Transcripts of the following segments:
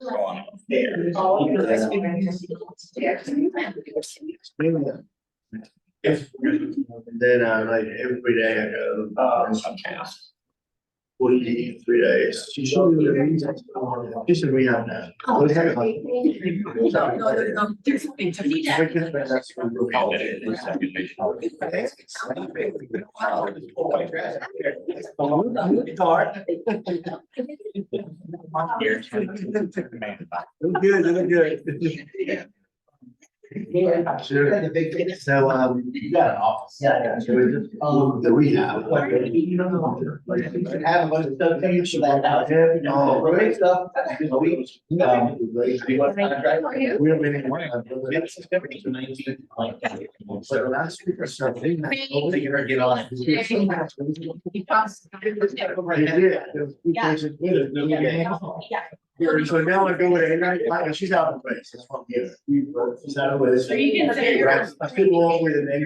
And then like every day I go, some cast. 43 days. She should be we have that. There's something to be Good. Sure. So, you got an office. Yeah. So we just, the rehab. Have a bunch of stuff finished for that now. Oh, great stuff. We don't So last week or so. They did. So now I go with Amy, she's out of place, that's what I'm here. She's out of place. So you can say you're- I could go over with an Amy.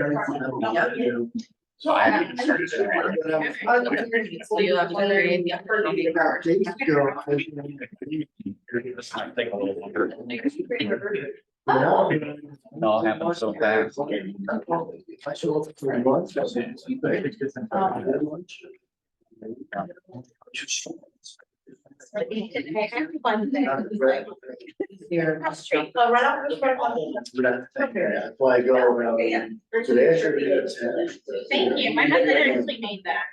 So I haven't started. So you have to create the upper. All happens so fast. I show up for 3 months. That's why I go around. Today I should be at 10. Thank you, my husband actually made that.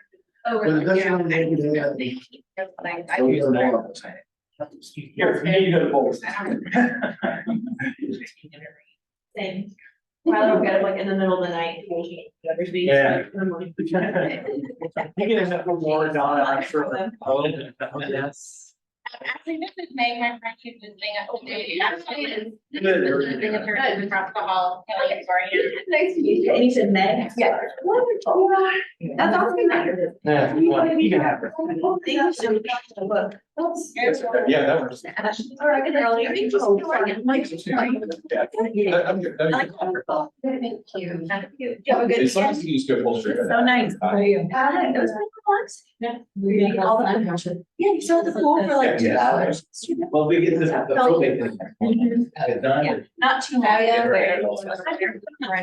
Oh, But that's what I'm making today. Same. Rather get it like in the middle of the night. Yeah. You get enough more Donna, I'm sure. Yes. Actually, this is May, my friend, she's just saying, oh, actually, it's. Good. Across the hall, Kelly, sorry. Nice to meet you. And you said Meg? Yeah. Wonderful. That's awesome. Yeah, well, you can have her. Thank you so much. Yeah, that works. All right, good early. I'm good. Thank you. You have a good. As long as you just go full straight. So nice. It was really fun. All the time. Yeah, you saw the pool for like 2 hours. Well, we get this, the probate thing. Have it done. Not too bad, ready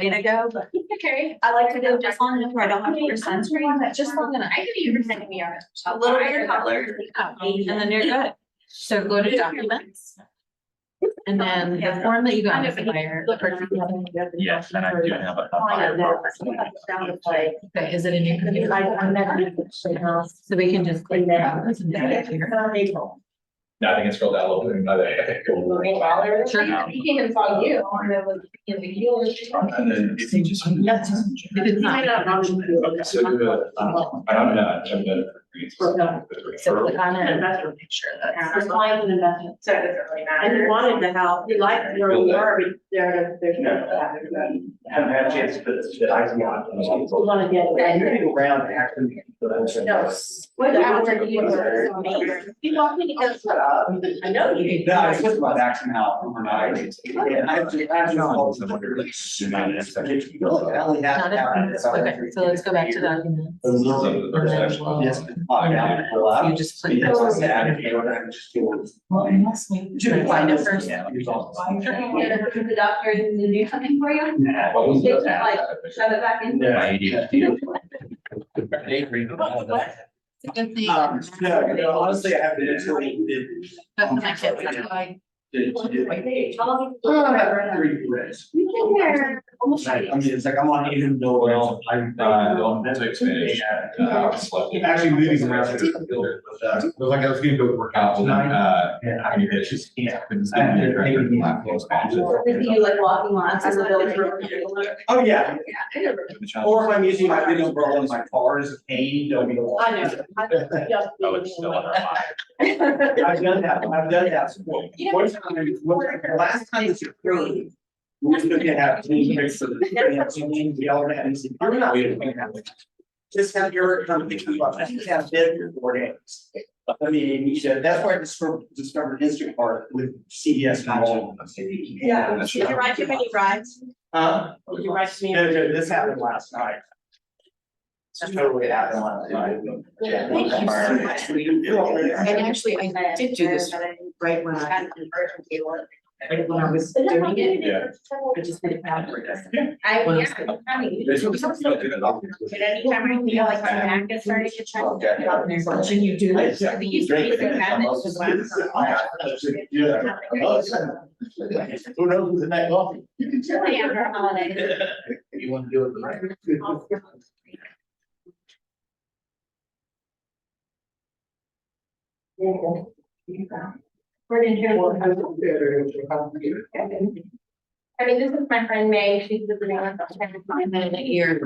to go, but okay. I like to go just long enough where I don't have to wear sunscreen, but just long enough. I could even send me a little bit of color, and then you're good. So go to documents. And then the form that you got is fire. Yes, and I do have a. Okay, is it in your computer? So we can just click that. I think it's scrolled down a little bit. Sure. He came and saw you. In the heels. If you just. If it's not. I'm not. So click on it and make sure that. It's client and investment, so it doesn't really matter. And he wanted to help, he liked where we were, but there's no. Haven't had a chance to put this. We wanna get. Around actually. No. What hour do you work? You walked in, he goes, I know you. No, I switched my accent out overnight. Okay, so let's go back to documents. Yes. You just click this. Find it first. The doctor didn't do something for you? What was They it? just like shove it back in. Good thing. No, honestly, I have to. But for my kids, that's why. How long have you been there? You can wear almost. I mean, it's like I'm on even though, well, I don't take Spanish. Actually moving around. It was like I was gonna go work out tonight. I mean, it's just. Is you like walking lots as a building? Oh, yeah. Yeah, I know. Or if I'm using my big umbrella in my car as a cane, don't be. I know. Oh, it's still on our I've done that, last time this approved. We just gonna have team fix for the, we all had, you're not waiting. Just have your, thinking about, I think have been for 4 days. I mean, you said, that's why I discovered Instacart with CVS. Yeah. Did you write too many rides? Did you write to me? No, this happened last night. Totally happened last night. Thank you so much. And actually, I did do this right when I was doing it, I just did it backwards. I, Well, yeah, I mean, but anytime I feel like my back is starting to check. Watching you do it. I used to be so bad. Yeah. Who knows who's in that coffee? Really after a holiday. You want to do it tonight? We're in here. I mean, this is my friend May, she's visiting us. Year.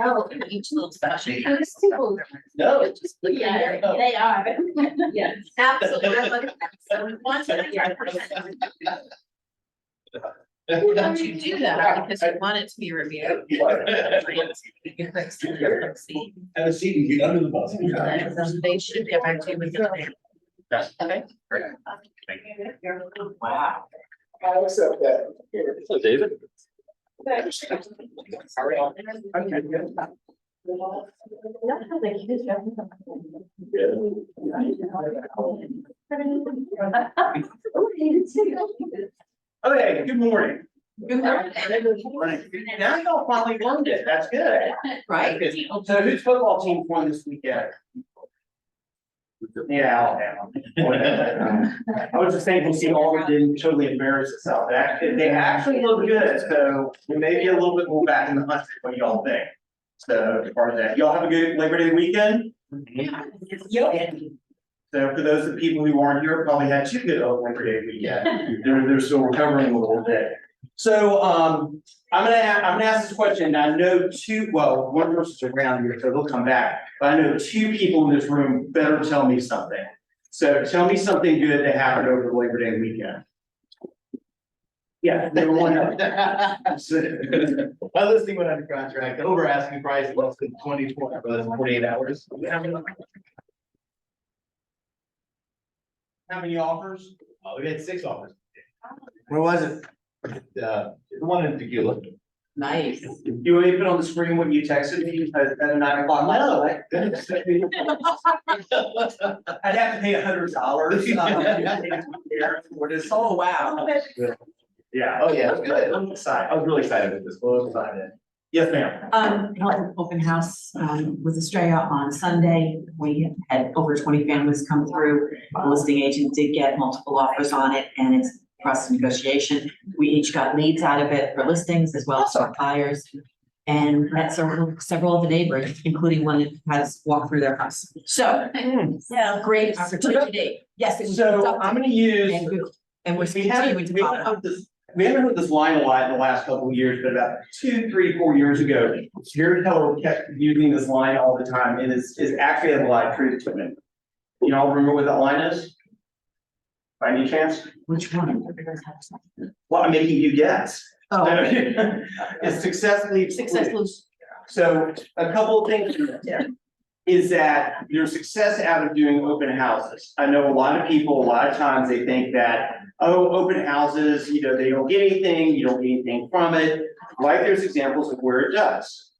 Oh, Each little special. those people, No. yeah, they are. Yes. Absolutely. I'm like, so once a year. Don't you do that because you want it to be reviewed. You click see, you click see. Have a seat and get under the bus. And then they should get back to you with the plan. Okay. Wow. I accept that. So David? Okay, good morning. Good morning. Now y'all finally learned it, that's good. Right? So whose football team won this weekend? Yeah, Alabama. I was just thinking, see, Auburn didn't totally embarrass itself. They actually look good, so we may be a little bit more back in the hunt than what y'all think. So as far as that, y'all have a good Labor Day weekend? Yeah. So for those of the people who aren't here, probably had two good Labor Day weekend. They're still recovering a little bit. So, I'm gonna ask this question. I know one person's around here, so they'll come back. But I know two people in this room better tell me something. So tell me something good that happened over the Labor Day weekend. Yeah, number one. My listing went under contract, over asking price less than 48 hours. How many offers? We had 6 offers. Where was it? The one in Tequila. Nice. You want me to put on the screen what you texted me at 9 o'clock? No. I'd have to pay $100. For this. Oh, wow. Yeah. Oh, yeah, it's good. I'm excited. I was really excited with this. Well, excited. Yes, ma'am. Held an open house, with Estrella on Sunday. We had over 20 families come through. The listing agent did get multiple offers on it and it's process of negotiation. We each got leads out of it for listings as well as for buyers. And met several of the neighbors, including one that has walked through their house. So, yeah, great opportunity. Yes, it was. So I'm gonna use. And good, and we're We haven't, continuing to we follow haven't up. heard this, we haven't heard this line a lot in the last couple of years, but about 2, 3, 4 years ago, Gary Keller kept using this line all the time, and is actually has a lot of truth to it. You all remember what that line is? By any chance? Which one? Well, I'm making you guess. Oh, It's successfully. successful. So a couple of things is that there's success out of doing open houses. I know a lot of people, a lot of times they think that, oh, open houses, they don't get anything, you don't get anything from it. Like there's examples of where it does.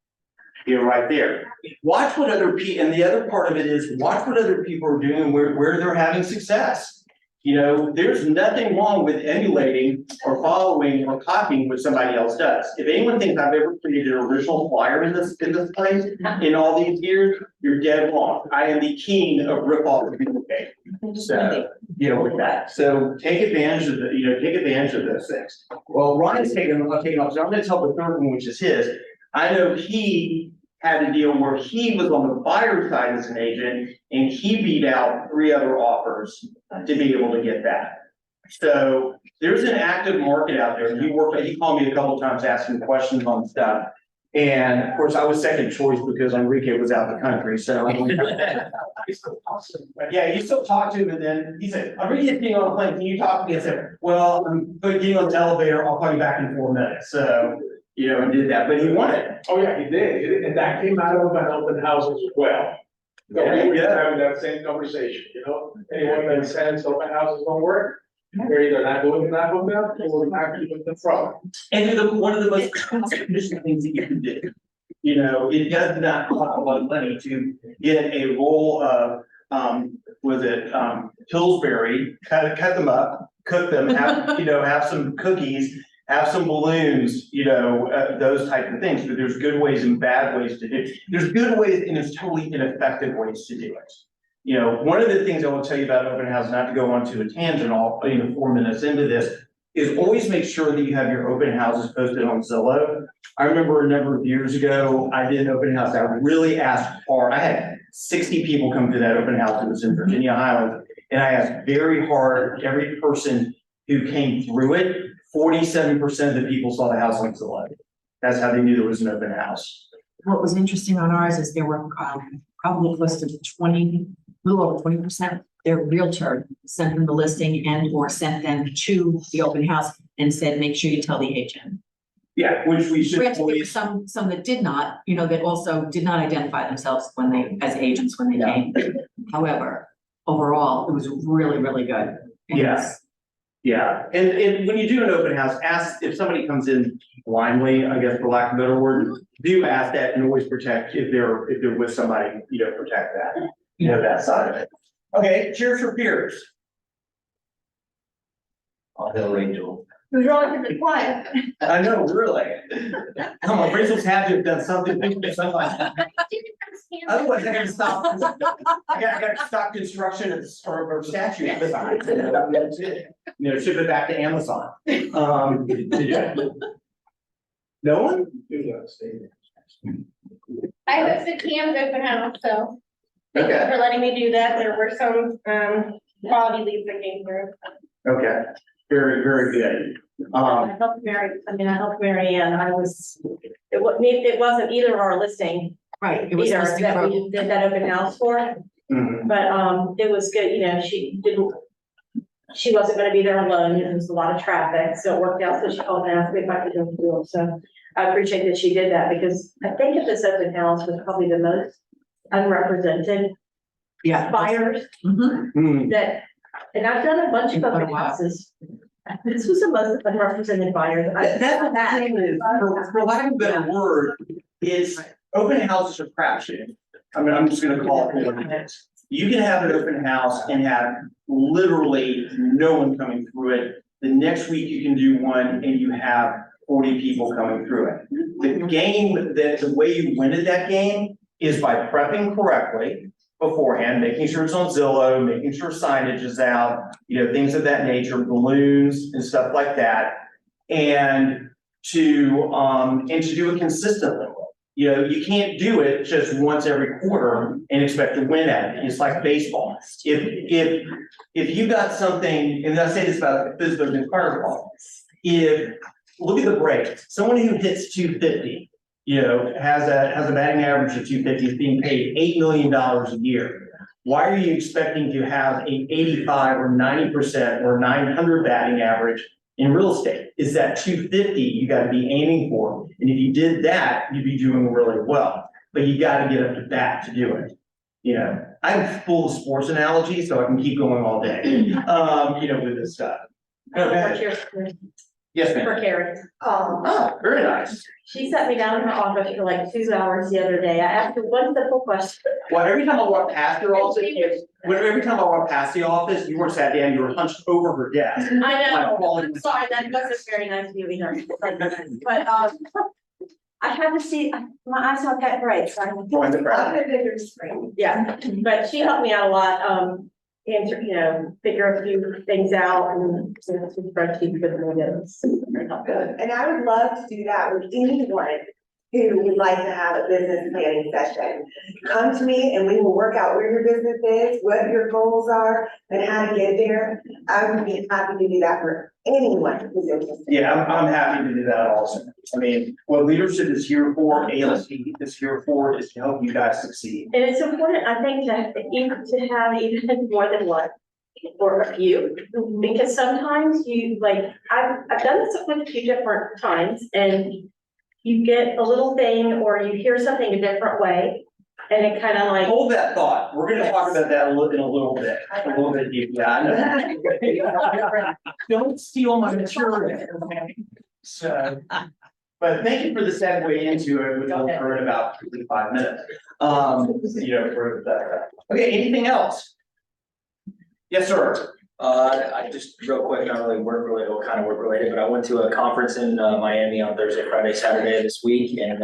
Right there. Watch what other people, and the other part of it is watch what other people are doing, where they're having success. There's nothing wrong with emulating or following or copying what somebody else does. If anyone thinks I've ever created an original flyer in this place in all these years, you're dead wrong. I am the king of rip-off and duplicate. So, with that. So take advantage of take advantage of those things. Well, Ryan's taking off, so I'm gonna tell the third one, which is his. I know he had a deal where he was on the buyer side as an agent and he beat out 3 other offers to be able to get that. So there's an active market out there. He called me a couple of times asking questions on stuff. And of course, I was second choice because Enrique was out of the country, so. Yeah, you still talk to him and then he said, Enrique's being on a plane, can you talk to me? I said, well, I'm getting on the elevator, I'll call you back in 4 minutes, so. And did that, but he won it. Oh, yeah, he did, and that came out of an open house as well. So we were having that same conversation, anyone that says open houses don't work, they're either not doing enough of them, or not keeping them from. And one of the most constitutional things that you can do. It does not cost a lot of money to get a roll of was it, Pillsbury, cut them up, cook them, have, have some cookies, have some balloons, those type of things, but there's good ways and bad ways to do it. There's good ways and there's totally ineffective ways to do it. One of the things I will tell you about open house, not to go on to a tangent, all 4 minutes into this, is always make sure that you have your open houses posted on Zillow. I remember a number of years ago, I did an open house. I really asked hard. I had 60 people come to that open house. It was in Virginia Highlands. And I asked very hard, every person who came through it, 47% of the people saw the house on Zillow. That's how they knew there was an open house. What was interesting on ours is there were probably close to 20, a little over 20%. Their realtor sent them the listing and or sent them to the open house and said, make sure you tell the agent. Yeah, which we should Granted, there were always. some that did not, that also did not identify themselves as agents when they came. However, overall, it was really, really good. And Yes. Yeah, and when you do an open house, ask if somebody comes in blindly, I guess for lack of a better word, do ask that and always protect if they're with somebody, protect that, that side of it. Okay, cheers for peers. I'll tell Rachel. Who's relatively quiet? I know, really. Come on, Rachel's had to have done something. Otherwise, I gotta stop. I gotta stop construction or statue. Ship it back to Amazon. Yeah. No one? I hosted Cam's open house, so thank you Okay. for letting me do that. There were some quality leads that came through. Okay, very, very good. I helped Mary Ann. It wasn't either our listing right, it was either listed that for, we did that open house for, Mhm. but it was good, she wasn't gonna be there alone, there was a lot of traffic, so it worked out, so she called and asked me if I could do it, so I appreciate that she did that, because I think that this open house was probably the most unrepresented yeah. buyers Mhm. Hmm. that, and I've done a bunch of Quite a open while. houses. This was the most unrepresented buyers. That's what the thing is, for lack of a better word, is open houses are crapshoot. I mean, I'm just gonna call it what it is. You can have an open house and have literally no one coming through it. The next week you can do one and you have 40 people coming through it. The way you win at that game is by prepping correctly beforehand, making sure it's on Zillow, making sure signage is out, things of that nature, balloons and stuff like that. And to do it consistently. You can't do it just once every quarter and expect to win at it. It's like baseball. If you got something, and I say this about Pittsburgh and Fireball, look at the Braves, someone who hits 250, has a batting average of 250 is being paid $8 million a year. Why are you expecting to have an 85 or 90% or 900 batting average in real estate? Is that 250 you gotta be aiming for? And if you did that, you'd be doing really well, but you gotta get up to bat to do it. I'm full of sports analogies, so I can keep going all day, with this stuff. Okay. Yes, ma'am. For Karen. Oh, very nice. She sat me down in her office for like 2 hours the other day. I asked her one simple question. Well, every time I walk past your office, every time I walk past the office, you were sat down, you were hunched over her desk. I Like know, falling- I'm sorry, that wasn't very nice of you either. But, I had to see, my eyes don't get bright, so I'm. Join the crowd. Yeah, but she helped me out a lot, answer, figure a few things out and some spreadsheets with me. That was very helpful. Good, and I would love to do that with anyone who would like to have a business planning session. Come to me and we will work out where your business is, what your goals are, and how to get there. I would be happy to do that for anyone who's interested. Yeah, I'm happy to do that also. I mean, what leadership is here for, ALC is here for, is to help you guys succeed. And it's important, I think, to have even more than one or a few, because sometimes I've done this with a few different times, and you get a little thing or you hear something a different way, and it kind of like. Hold that thought. We're gonna talk about that in a little bit, Yeah, I know. Don't steal my material. Okay? So, but thank you for the segue into it, which will occur in about 5 minutes. For that. Okay, anything else? Yes, sir. I just real quick, not really work related, or kind of work related, but I went to a conference in Miami on Thursday, Friday, Saturday this week, and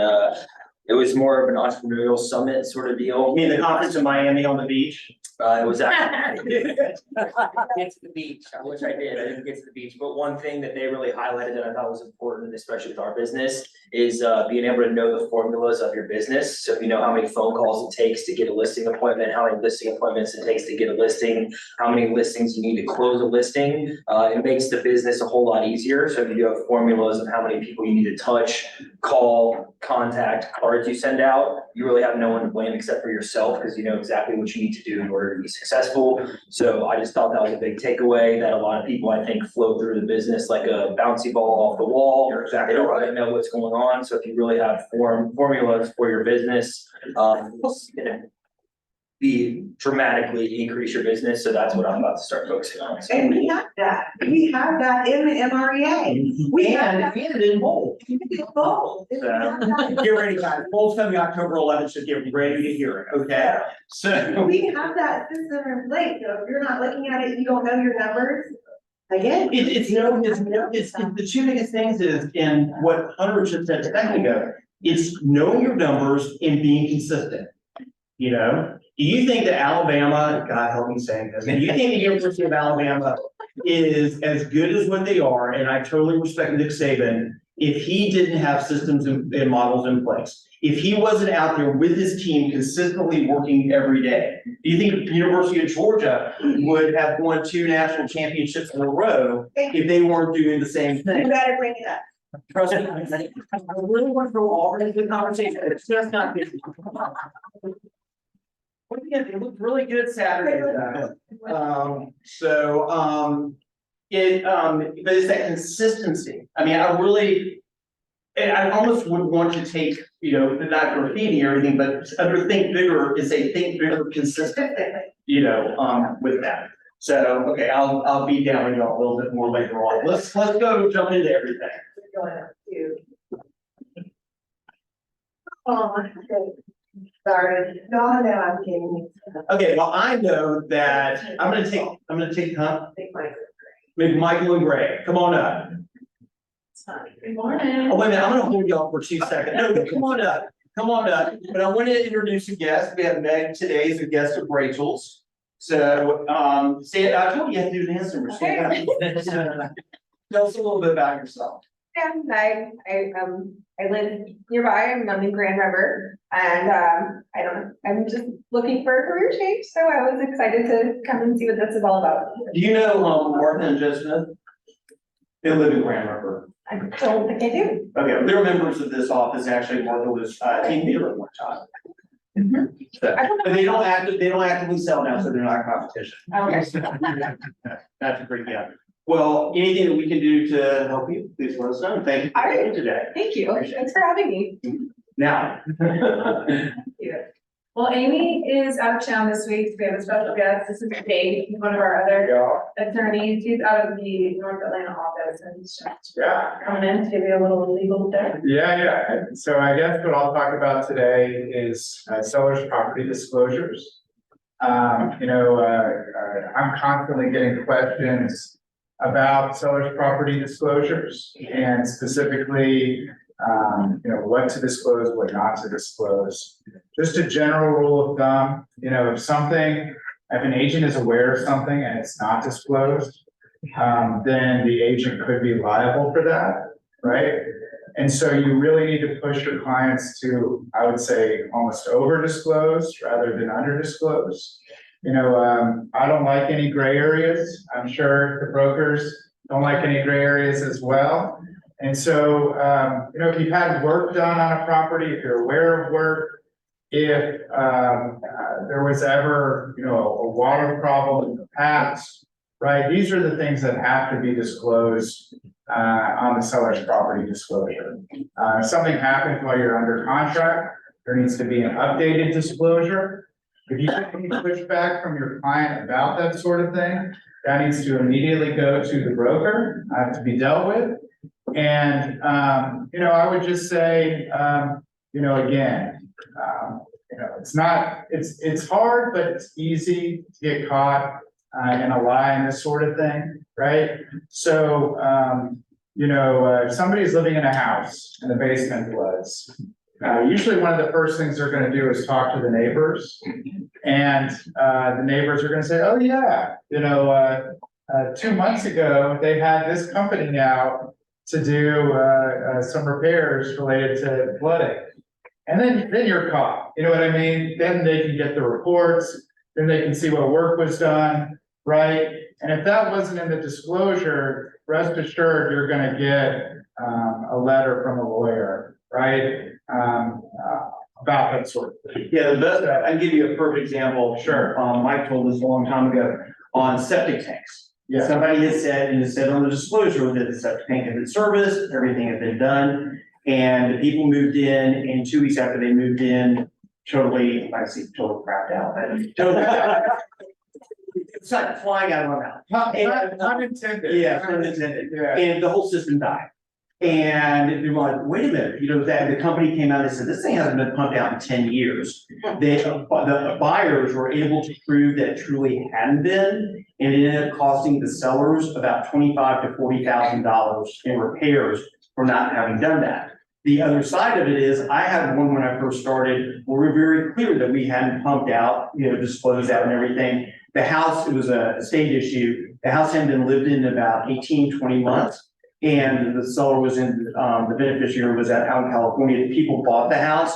it was more of an entrepreneurial summit sort of deal. You mean the conference in Miami on the beach? It was actually. Get to the beach, I wish I did, I didn't get to the beach, but one thing that they really highlighted that I thought was important, especially with our business, is being able to know the formulas of your business. So if you know how many phone calls it takes to get a listing appointment, how many listing appointments it takes to get a listing, how many listings you need to close a listing, it makes the business a whole lot easier. So if you do have formulas of how many people you need to touch, call, contact, cards you send out, you really have no one to blame except for yourself, because you know exactly what you need to do in order to be successful. So I just thought that was a big takeaway, that a lot of people, I think, flow through the business like a bouncy ball off the wall. You're exactly They don't right. really know what's going on. So if you really have formulas for your business, it's gonna be dramatically increase your business. So that's what I'm about to start focusing on. So- And we have that in the MREA. We have that And in bold. in bold. We have that. Get ready, guys. Polls coming October 11th, so get ready to hear it, okay? So. We have that system in place, so if you're not looking at it, you don't know your numbers, again. It's the two biggest things is, and what Hunter just said a second ago, it's knowing your numbers and being consistent. You know, do you think that Alabama, God help me saying this, do you think the University of Alabama is as good as what they are? And I totally respect Nick Saban, if he didn't have systems and models in place. If he wasn't out there with his team consistently working every day, do you think the University of Georgia would have won 2 national championships in a row if they weren't doing the same You thing? better bring it up. Trust me, I really want to go all into the conversation, it's just not. But yeah, it looked really good Saturday. But it's that consistency. I mean, and I almost would want to take, you know, not graffiti or anything, but under think bigger is a think bigger consistent, you know, with that. So, okay, I'll be down with y'all a little bit more later on. Let's go jump into everything. Going up to. Oh, sorry, no, I'm kidding. Okay, well, I know that I'm gonna take, Take my. maybe Michael and Greg, come on up. Good morning. Oh, wait a minute, I'm gonna hold y'all for 2 seconds. No, come on up, But I want to introduce a guest. We have Meg today as a guest of Rachel's. So, I told you you had to do an answer. Tell us a little bit about yourself. Yeah, I live nearby, I'm in Grand River, and I'm just looking for a career change, so I was excited to come and see what this is all about. Do you know, Martha and Joe Smith? They live in Grand River. I don't think I do. Okay, they're members of this office, actually, Martha was, team leader at one time. So, but they don't actively sell now, so they're not competition. Okay. That's a great, yeah. Well, anything that we can do to help you, please let us know. Thank you for coming today. Thank you, thanks for having me. Now. Well, Amy is out of town this week, so we have a special guest, this is Dave, he's one of our other attorneys, he's out of the North Atlanta office, and he's just coming in to give you a little legal there. Yeah, so I guess what I'll talk about today is seller's property disclosures. I'm constantly getting questions about seller's property disclosures and specifically, what to disclose, what not to disclose. Just a general rule of thumb, if an agent is aware of something and it's not disclosed, then the agent could be liable for that, right? And so you really need to push your clients to, I would say, almost over disclose rather than under disclose. I don't like any gray areas. I'm sure the brokers don't like any gray areas as well. And so, if you've had work done on a property, if you're aware of work, if there was ever, a water problem in the past, right? These are the things that have to be disclosed on the seller's property disclosure. If something happens while you're under contract, there needs to be an updated disclosure. If you get any pushback from your client about that sort of thing, that needs to immediately go to the broker, to be dealt with. And, I would just say, again, it's hard, but it's easy to get caught. and a lie and this sort of thing, right? So, if somebody's living in a house and the basement floods, usually one of the first things they're gonna do is talk to the neighbors. And, the neighbors are gonna say, oh yeah, 2 months ago, they had this company out to do, some repairs related to flooding. And then you're caught, you know what I mean? Then they can get the reports, then they can see what work was done, right? And if that wasn't in the disclosure, rest assured, you're gonna get, a letter from a lawyer, right? About that sort of thing. Yeah, the best, I can give you a perfect example. Sure. Mike told us a long time ago on septic tanks. Yeah. Somebody had said, and it said on the disclosure that the septic tank had been serviced, everything had been done. And the people moved in, and 2 weeks after they moved in, totally crapped out. Totally. It's like flying out of my mouth. Unintended. Yeah, unintended. Yeah. And the whole system died. And they're like, wait a minute, that the company came out and said, this thing hasn't been pumped out in 10 years. The buyers were able to prove that it truly hadn't been, and it ended up costing the sellers about $25,000 to $40,000 in repairs for not having done that. The other side of it is, I had one when I first started, where we were very clear that we hadn't pumped out, disclosed that and everything. The house, it was a state issue. The house hadn't been lived in about 18, 20 months. And the seller was the beneficiary was out in California. People bought the house,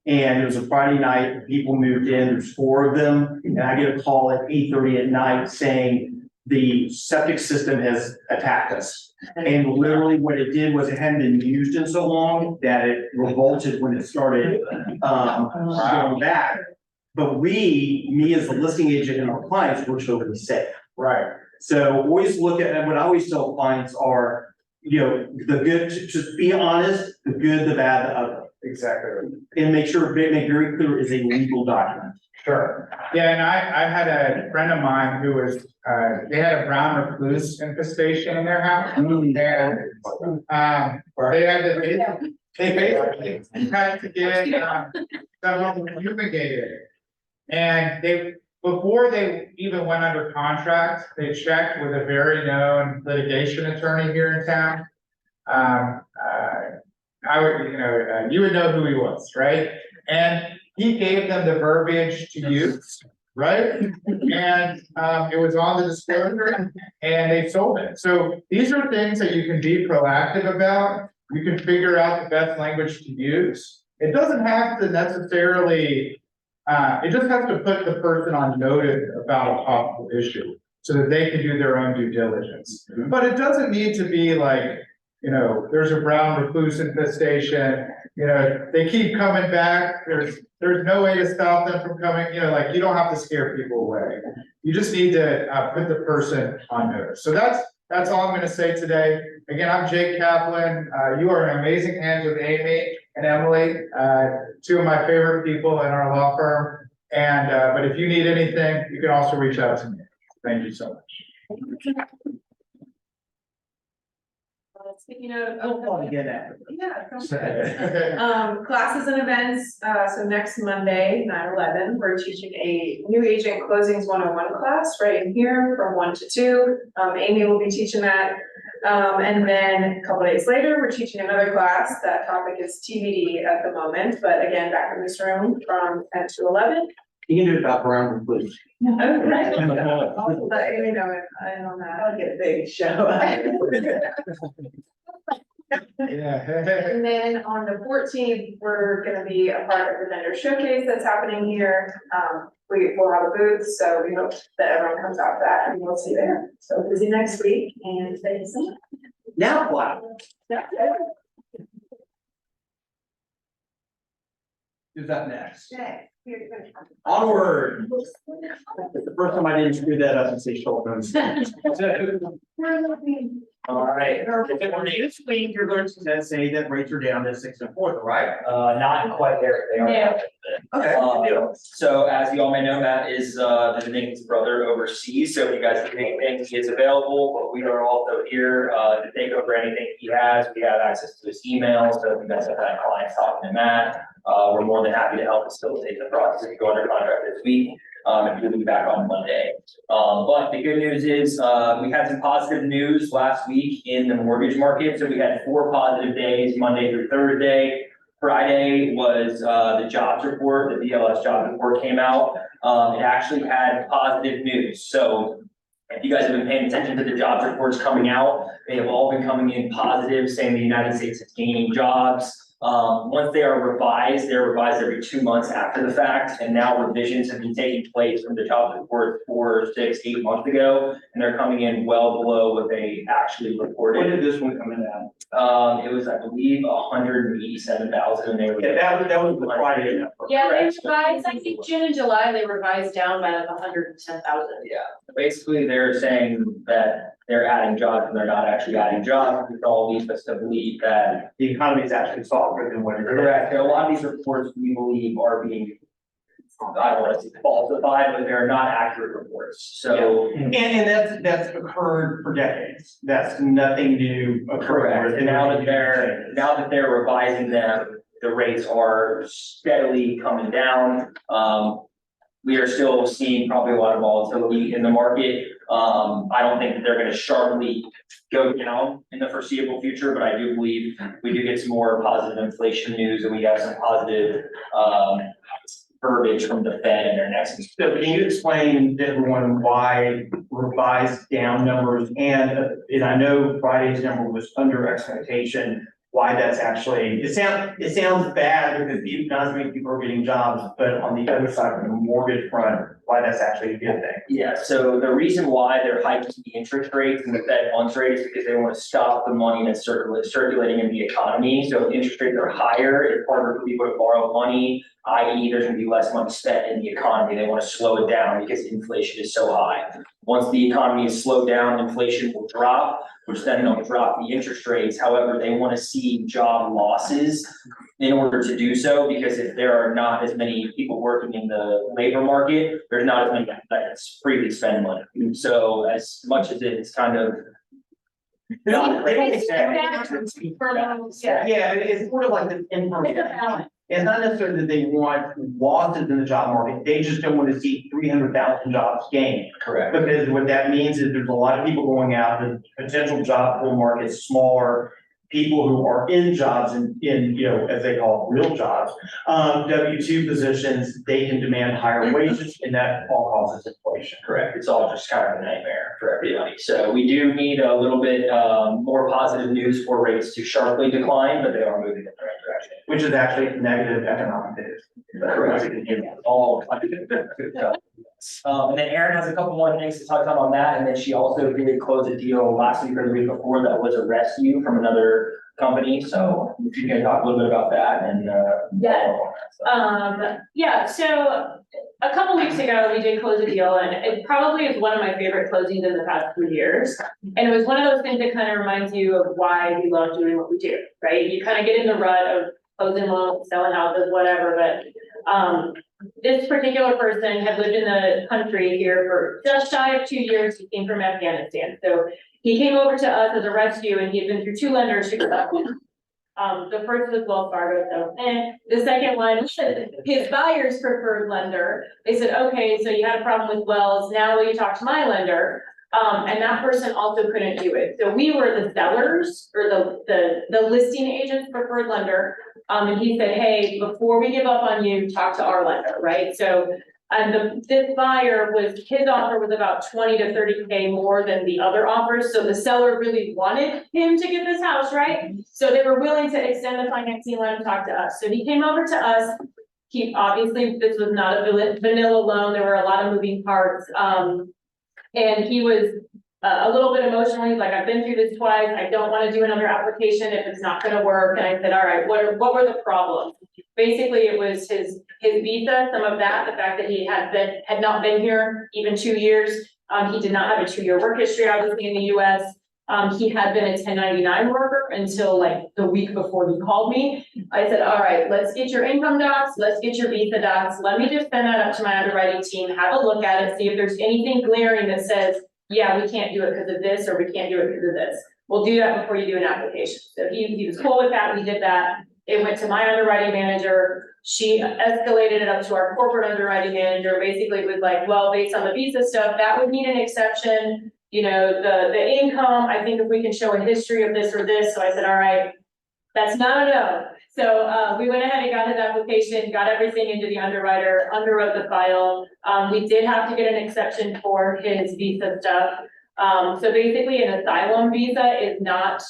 and it was a Friday night. People moved in. There's 4 of them, and I get a call at 8:30 at night saying the septic system has attacked us. And literally, what it did was it hadn't been used in so long that it revolted when it started going back. But me as the listing agent and our clients, were totally safe. Right. So always look at, and what I always tell clients are, the good, just be honest, the good, the bad, the ugly. Exactly. And make very clear is a legal document. Sure. Yeah, and I had a friend of mine who was, they had a brown recluse infestation in their house. And, they basically had to get, someone fumigated. And before they even went under contract, they checked with a very known litigation attorney here in town. You would know who he was, right? And he gave them the verbiage to use, right? And it was on the disclosure, and they sold it. So these are things that you can be proactive about. You can figure out the best language to use. It doesn't have to necessarily, it just has to put the person on notice about a possible issue so that they can do their own due diligence. But it doesn't need to be like, there's a brown recluse infestation, they keep coming back. There's no way to stop them from coming, you don't have to scare people away. You just need to put the person on notice. So that's all I'm gonna say today. Again, I'm Jake Kaplan. You are in amazing hands with Amy and Emily, 2 of my favorite people in our law firm. And, but if you need anything, you can also reach out to me. Thank you so much. Speaking of. Yeah. Classes and events, so next Monday, 9/11, we're teaching a new agent closings 101 class right in here from 1 to 2. Amy will be teaching that. And then a couple days later, we're teaching another class. That topic is TBD at the moment, but again, back in this room from 10 to 11. You can do it about brown recluse. Okay. I'll let Amy know it. I don't know. I'll get a big show. Yeah. And then on the 14th, we're gonna be a part of the vendor showcase that's happening here. We will have a booth, so we hope that everyone comes out to that and we'll see you there. So busy next week and thanks so much. Now what? Who's up next? Onward. It's the first time I didn't screw that up and say shoulders. All right. This week, you're going to say that rates are down to 6 1/4, right? Not quite there, they are. Yeah. Okay. So as you all may know, Matt is visiting his brother overseas, so if you guys need anything, he is available, but we are also here to take over anything he has. We have access to his email, so if you guys have had clients talking to Matt, we're more than happy to help facilitate the process if you go under contract this week. and he'll be back on Monday. But the good news is, we had some positive news last week in the mortgage market. So we had 4 positive days, Monday through Thursday. Friday was, the jobs report, the BLS jobs report came out. It actually had positive news. So if you guys have been paying attention to the jobs reports coming out, they have all been coming in positive, saying the United States is gaining jobs. Once they are revised, they're revised every 2 months after the fact, and now revisions have been taking place from the job report 4, 6, 8 months ago, and they're coming in well below what they actually reported. When did this one come in at? It was, I believe, 187,000, and they were. Yeah, that was the Friday number. Yeah, they Correct. revised, I think June and July, they revised down by like 110,000. Yeah, basically, they're saying that they're adding jobs and they're not actually adding jobs, which all leads us to believe that. The economy is actually softer than what it is. Correct, a lot of these reports we believe are being, I don't want to say falsified, but they're not accurate reports, so. And that's occurred for decades. That's nothing new occurring. Correct, and now that they're revising them, the rates are steadily coming down. We are still seeing probably a lot of volatility in the market. I don't think that they're gonna sharply go down in the foreseeable future, but I do believe we do get some more positive inflation news and we have some positive, verbiage from the Fed in their next meeting. So can you explain to everyone why revised down numbers and I know Friday's number was under expectation, why that's actually, it sounds bad because not as many people are getting jobs, but on the other side of the mortgage front, why that's actually a good thing. Yeah, so the reason why they're hiking the interest rates and the Fed funds rate is because they want to stop the money that's circulating in the economy. So if interest rates are higher, it's harder for people to borrow money, i.e. there's gonna be less money spent in the economy. They want to slow it down because inflation is so high. Once the economy is slowed down, inflation will drop, which then will drop the interest rates. However, they want to see job losses in order to do so, because if there are not as many people working in the labor market, there's not as many that can freely spend money. So as much as it's kind of. Not They don't It's say- Yeah, it's sort of like the information. It's not necessarily that they want losses in the job market, they just don't want to see 300,000 jobs gained. Correct. Because what that means is there's a lot of people going out, the potential job pool market is smaller. People who are in jobs in, you know, as they call it, real jobs, W-2 positions, they can demand higher wages and that all causes inflation. Correct, it's all just kind of a nightmare for everybody. So we do need a little bit more positive news for rates to sharply decline, but they are moving in the right direction. Which is actually negative economic news. Correct. All. And then Erin has a couple more things to touch on that, and then she also did close a deal last week or the week before that was a rescue from another company, so if you can talk a little bit about that and Yeah. Yeah, so a couple weeks ago, we did close a deal and it probably is one of my favorite closings in the past 2 years. And it was one of those things that kind of reminds you of why we love doing what we do, right? You kind of get in the rut of closing loans, selling houses, whatever, but this particular person had lived in the country here for just shy of 2 years. He came from Afghanistan. So he came over to us as a rescue and he had been through 2 lenders. The first was Wells Fargo, so, the second one, his buyer's preferred lender. They said, okay, so you had a problem with Wells, now will you talk to my lender? And that person also couldn't do it. So we were the sellers or the listing agent's preferred lender. And he said, hey, before we give up on you, talk to our lender, right? So, and this buyer his offer was about 20 to 30K more than the other offers. So the seller really wanted him to get this house, right? So they were willing to extend the financing, let him talk to us. So he came over to us. Obviously, this was not a vanilla loan. There were a lot of moving parts. And he was a little bit emotional. He's like, I've been through this twice. I don't want to do another application if it's not going to work. And I said, all right, what were the problems? Basically, it was his visa, some of that, the fact that he had not been here even 2 years. He did not have a 2-year work history, obviously, in the US. He had been a 1099 worker until like the week before he called me. I said, all right, let's get your income docs, let's get your visa docs. Let me just send that up to my underwriting team, have a look at it, see if there's anything glaring that says, yeah, we can't do it because of this, or we can't do it because of this. We'll do that before you do an application. So he was cool with that, we did that. It went to my underwriting manager. She escalated it up to our corporate underwriting manager, basically was like, well, based on the visa stuff, that would need an exception. You know, the income, I think if we can show a history of this or this, so I said, all right, that's not a no. So, we went ahead and got his application, got everything into the underwriter, underwrote the file. We did have to get an exception for his visa stuff. So basically an asylum visa is not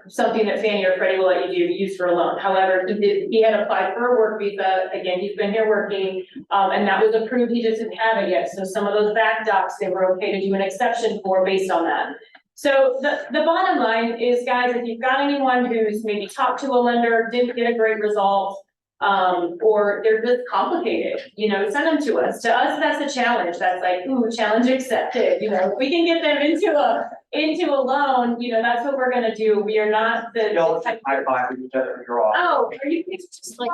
something that Fannie or Freddie will let you use for a loan. However, he had applied for a work visa. Again, he's been here working, and that was approved. He just didn't have it yet. So some of those back docs, they were okay to do an exception for based on that. So the bottom line is, guys, if you've got anyone who's maybe talked to a lender, didn't get a great result, or they're just complicated, you know, send them to us. To us, that's a challenge. That's like, ooh, challenge accepted. You know, if we can get them into a loan, you know, that's what we're gonna do. We are not the. Y'all high five with each other, you're off. Oh, are you, it's just like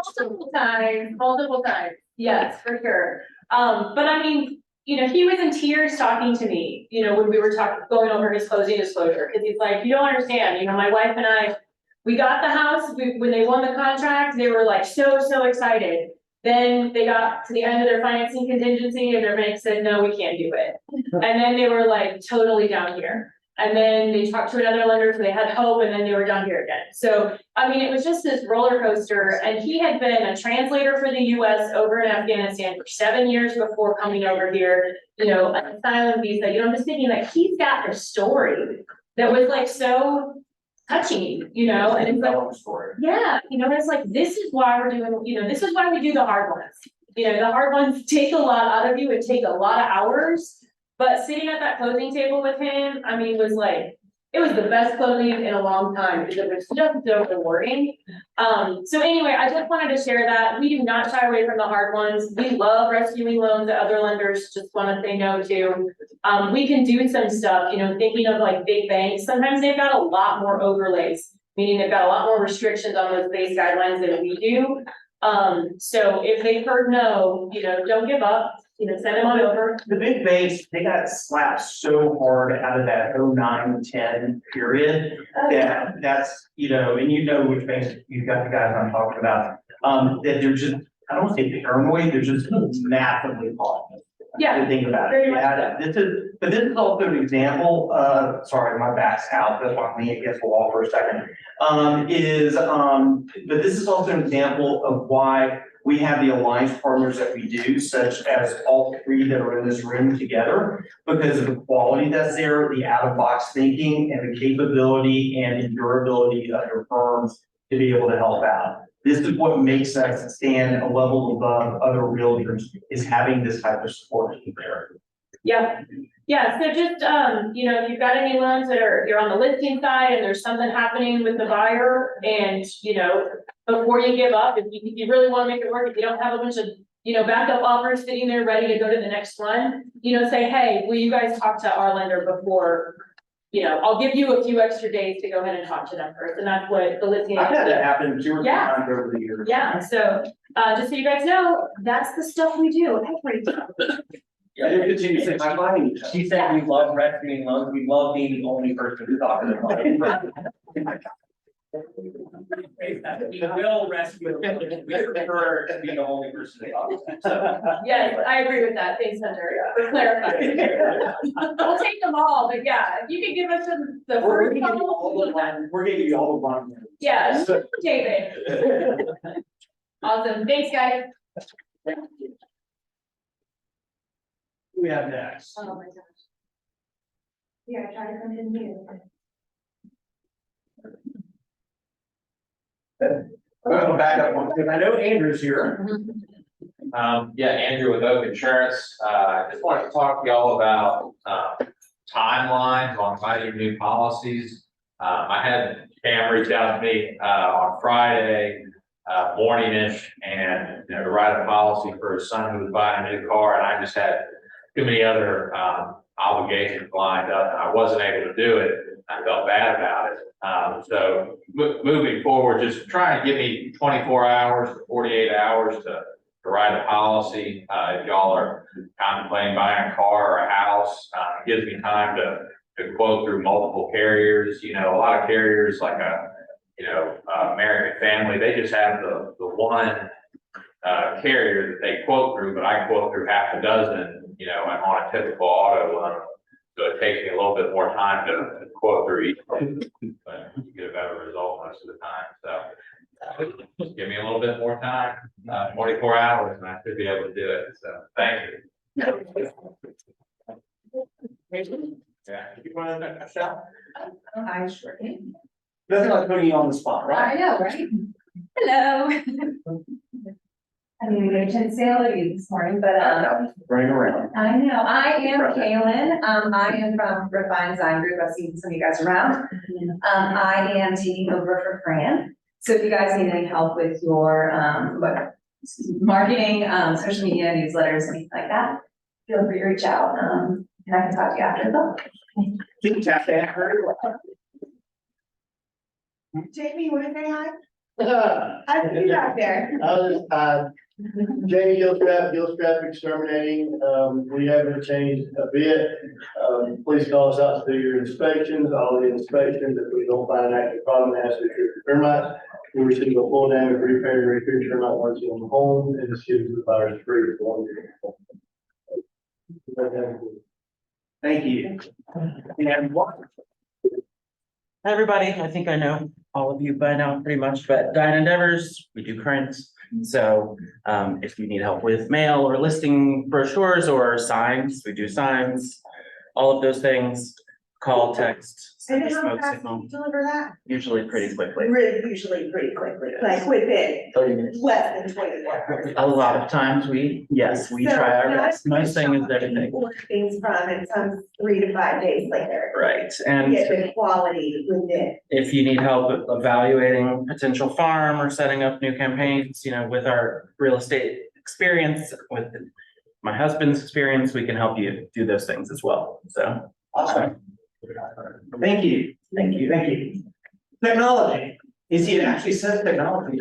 multiple times. Yes, for sure. But I mean, you know, he was in tears talking to me, you know, when we were going over his closing disclosure, because he's like, you don't understand, you know, my wife and I, we got the house, when they won the contract, they were like so excited. Then they got to the end of their financing contingency and their bank said, no, we can't do it. And then they were like totally down here. And then they talked to another lender, so they had hope, and then they were down here again. So, I mean, it was just this roller coaster, and he had been a translator for the US over in Afghanistan for 7 years before coming over here, you know, an asylum visa, you know, I'm just thinking like, he's got a story that was like so touching, you know, and it's like, yeah, you know, it's like, this is why we're doing, you know, this is why we do the hard ones. You know, the hard ones take a lot out of you, it take a lot of hours. But sitting at that closing table with him, I mean, was like, it was the best closing in a long time because it was just so rewarding. So anyway, I just wanted to share that. We do not shy away from the hard ones. We love rescuing loans that other lenders just want to say no to. We can do some stuff, you know, thinking of like big banks, sometimes they've got a lot more overlays, meaning they've got a lot more restrictions on those base guidelines than we do. So if they've heard no, you know, don't give up. You know, send them on over. The big banks, they got slapped so hard out of that 09-10 period. That's, you know, and you know which banks, you've got the guys I'm talking about. That they're just, I don't want to say paranoid, they're just massively cautious. Yeah. To think about Very it. much Yeah, this is also an example, sorry, my back's out, that's why I'm leaning against the wall for a second. But this is also an example of why we have the alliance partners that we do, such as all three that are in this room together, because of the quality that's there, the out-of-box thinking, and the capability and the durability of your firms to be able to help out. This is what makes us stand a level above other realtors, is having this type of support there. Yeah, yeah, so just, you know, if you've got any loans that you're on the listing side and there's something happening with the buyer and, you know, before you give up, if you really want to make it work, if you don't have a bunch of, you know, backup offers sitting there ready to go to the next one, you know, say, hey, will you guys talk to our lender before, you know, I'll give you a few extra days to go ahead and talk to them first, and that's what the listing. I've had that happen 2 or 3 Yeah. times over the years. Yeah, so, just so you guys know, that's the stuff we do. Yeah, they continue to say, I'm finding each other. She said we love rescuing loans, we love being the only person who's talking to them. We will rescue, we prefer to be the only person to talk to them, so. Yes, I agree with that. Thanks, Hunter, for clarifying. We'll take them all, but yeah, if you could give us the We're first giving you all the couple. line, we're giving you all the line. Yeah, David. Awesome. Thanks, guys. We have next. Oh, my gosh. Yeah, try to come in here. I'm gonna back up one, because I know Andrew's here. Yeah, Andrew with Oak Insurance. I just wanted to talk to y'all about, timelines on writing new policies. I had Cam reach out to me, on Friday, morning-ish, and, you know, to write a policy for his son who was buying a new car, and I just had too many other, obligations lined up, and I wasn't able to do it. I felt bad about it. So moving forward, just try and give me 24 hours to 48 hours to write a policy. If y'all are contemplating buying a car or a house, it gives me time to quote through multiple carriers. You know, a lot of carriers like American Family, they just have the one carrier that they quote through, but I quote through half a dozen, and on a typical auto loan. So it takes me a little bit more time to quote through each one, but you get a better result most of the time, so. Just give me a little bit more time, 24 hours, and I should be able to do it, so thank you. Yeah, you want to, Michelle? I sure can. Nothing like putting you on the spot, right? I know, right? Hello. I mean, we didn't say hello to you this morning, but, Running around. I know, I am Kaylin, I am from Refine Design Group, I've seen some of you guys around. I am taking over for Fran, so if you guys need any help with your, marketing, social media, newsletters, anything like that, feel free to reach out, and I can talk to you after the. Can you tap that her? Jamie, you wanna say hi? I see you out there. Jamie Gilstrap Exterminating, we haven't changed a bit. Please call us out to do your inspections, all the inspections, if we don't find an active problem that has to be treated for termites. We receive a full damage repair and repair termite warranty on the home, and this gives the virus free for 1 year. Thank you. And what? Hi, everybody. I think I know all of you by now pretty much, but Dine Endeavors, we do prints. So if you need help with mail or listing brochures or signs, we do signs, all of those things, call, text, send And a how smoke fast do signal, you deliver that? usually pretty quickly. Really, usually pretty quickly, like within 30 minutes. less than 24 hours. A lot of times we try our best. Most things, everything. Order things from, and some 3 to 5 days later. Right, and Get the quality within. if you need help evaluating potential farm or setting up new campaigns, with our real estate experience, with my husband's experience, we can help you do those things as well, so. Awesome. Thank you. Thank you. Thank you. Technology. You see, it actually says technology.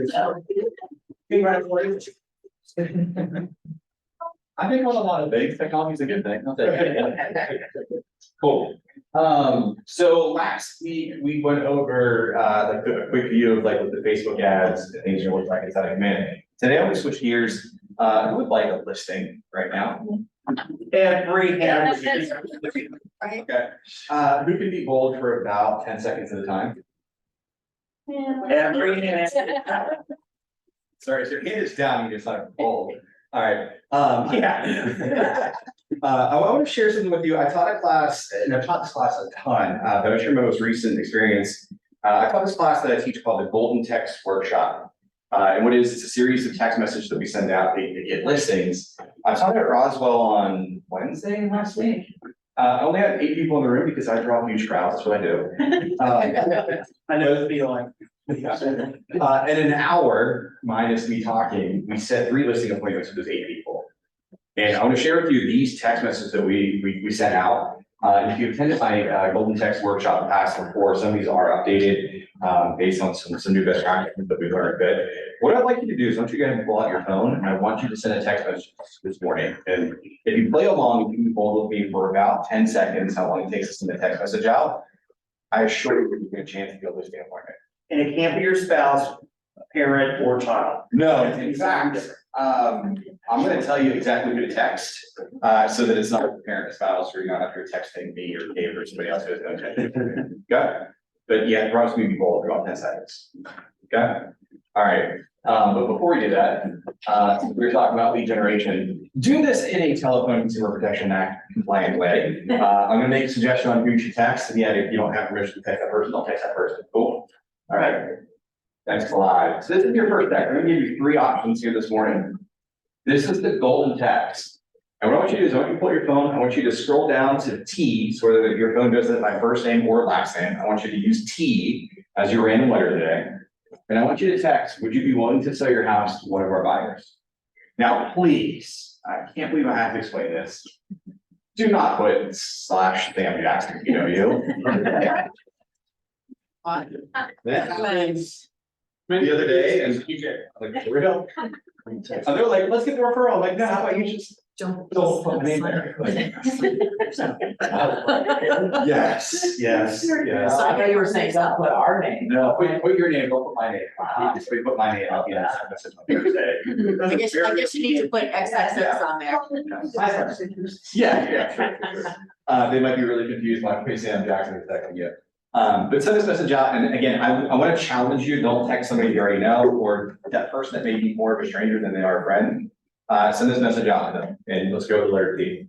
Congratulations. I think on a lot of things, technology is a good thing. Cool. So last week we went over like a quick view of like what the Facebook ads and things look like inside a minute. Today I'm gonna switch gears. Who would like a listing right now? Every hand. Okay. Who can be bold for about 10 seconds at a time? Every hand. Sorry, so your hand is down, you just like bold. All right. Yeah. I want to share something with you. I taught a class, and I've taught this class a ton, but I'll share my most recent experience. I taught this class that I teach called the Golden Text Workshop. And what it is, it's a series of text messages that we send out to get listings. I taught it at Roswell on Wednesday last week. I only had 8 people in the room because I draw huge crowds, that's what I do. I know the feeling. In an hour, minus me talking, we set 3 listing appointments with those 8 people. And I want to share with you these text messages that we sent out. If you attended my Golden Text Workshop past before, some of these are updated based on some new best practices that we learned. But what I'd like you to do is, I want you to go ahead and pull out your phone, and I want you to send a text message this morning. And if you play along, you can be bold with me for about 10 seconds, how long it takes us to send a text message out. I assure you, you get a chance to get a listing appointment. And it can't be your spouse, parent, or child. No, in fact, I'm gonna tell you exactly who to text, so that it's not your parent, spouse, or you're not after texting me or Dave or somebody else who's gonna text you. Okay, but yeah, promise me to be bold for about 10 seconds. Okay, all right, but before we do that, since we were talking about lead generation, do this in a Telephone Consumer Protection Act compliant way. I'm gonna make a suggestion on who you should text, and yet if you don't have permission to text that person, don't text that person. Cool. All right. Next slide. So this is your first text. I'm gonna give you 3 options here this morning. This is the golden text. And what I want you to do is, I want you to pull your phone. I want you to scroll down to T, so whether your phone does it by first name or last name. I want you to use T as your random letter today. And I want you to text, would you be willing to sell your house to one of our buyers? Now, please, I can't believe I have to explain this. Do not put /Sam Jackson, you know you. That means the other day, and like, for real. And they're like, let's get the referral. I'm like, no, how about you just Don't. Don't put me there. Yes, yes, yes. So I thought you were saying don't put our name. No, put your name, don't put my name. Just put my name, I'll be in that message on Thursday. I guess you need to put XXX on there. Yeah, sure. They might be really confused by Sam Jackson is texting you. But send this message out, and again, I want to challenge you, don't text somebody you already know, or that person that may be more of a stranger than they are a friend. Send this message out to them, and let's go to the letter T.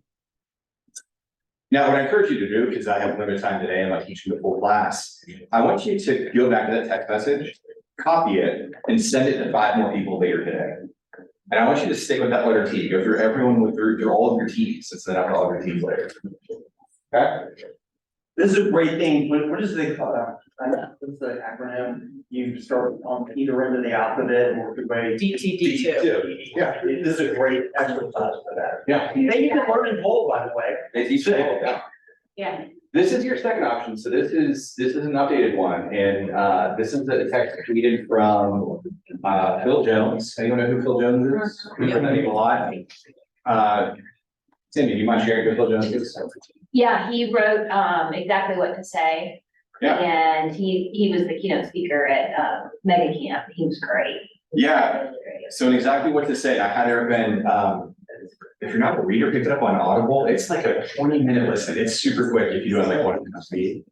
Now, what I encourage you to do, because I have limited time today, I'm not teaching the full class, I want you to go back to that text message, copy it, and send it to 5 more people later today. And I want you to stick with that letter T, go through everyone through all of your T's, and send out all of your T's later. Okay? This is a great thing, what is the, what's the acronym? You start on either end of the alphabet and work your way. DTD2. Yeah. This is a great exercise for that. Yeah. They can learn in whole, by the way. They teach it all, yeah. Yeah. This is your second option, so this is an updated one, and this is a text tweeted from Phil Jones. Anyone know who Phil Jones is? We've been a lot. Cindy, do you mind sharing who Phil Jones is? Yeah, he wrote exactly what to say. Yeah. And he was the keynote speaker at Mega Camp. He was great. Yeah, so in exactly what to say, I highly recommend, if you're not a reader, pick it up on Audible. It's like a 20-minute listen. It's super quick if you do it like 1 speed.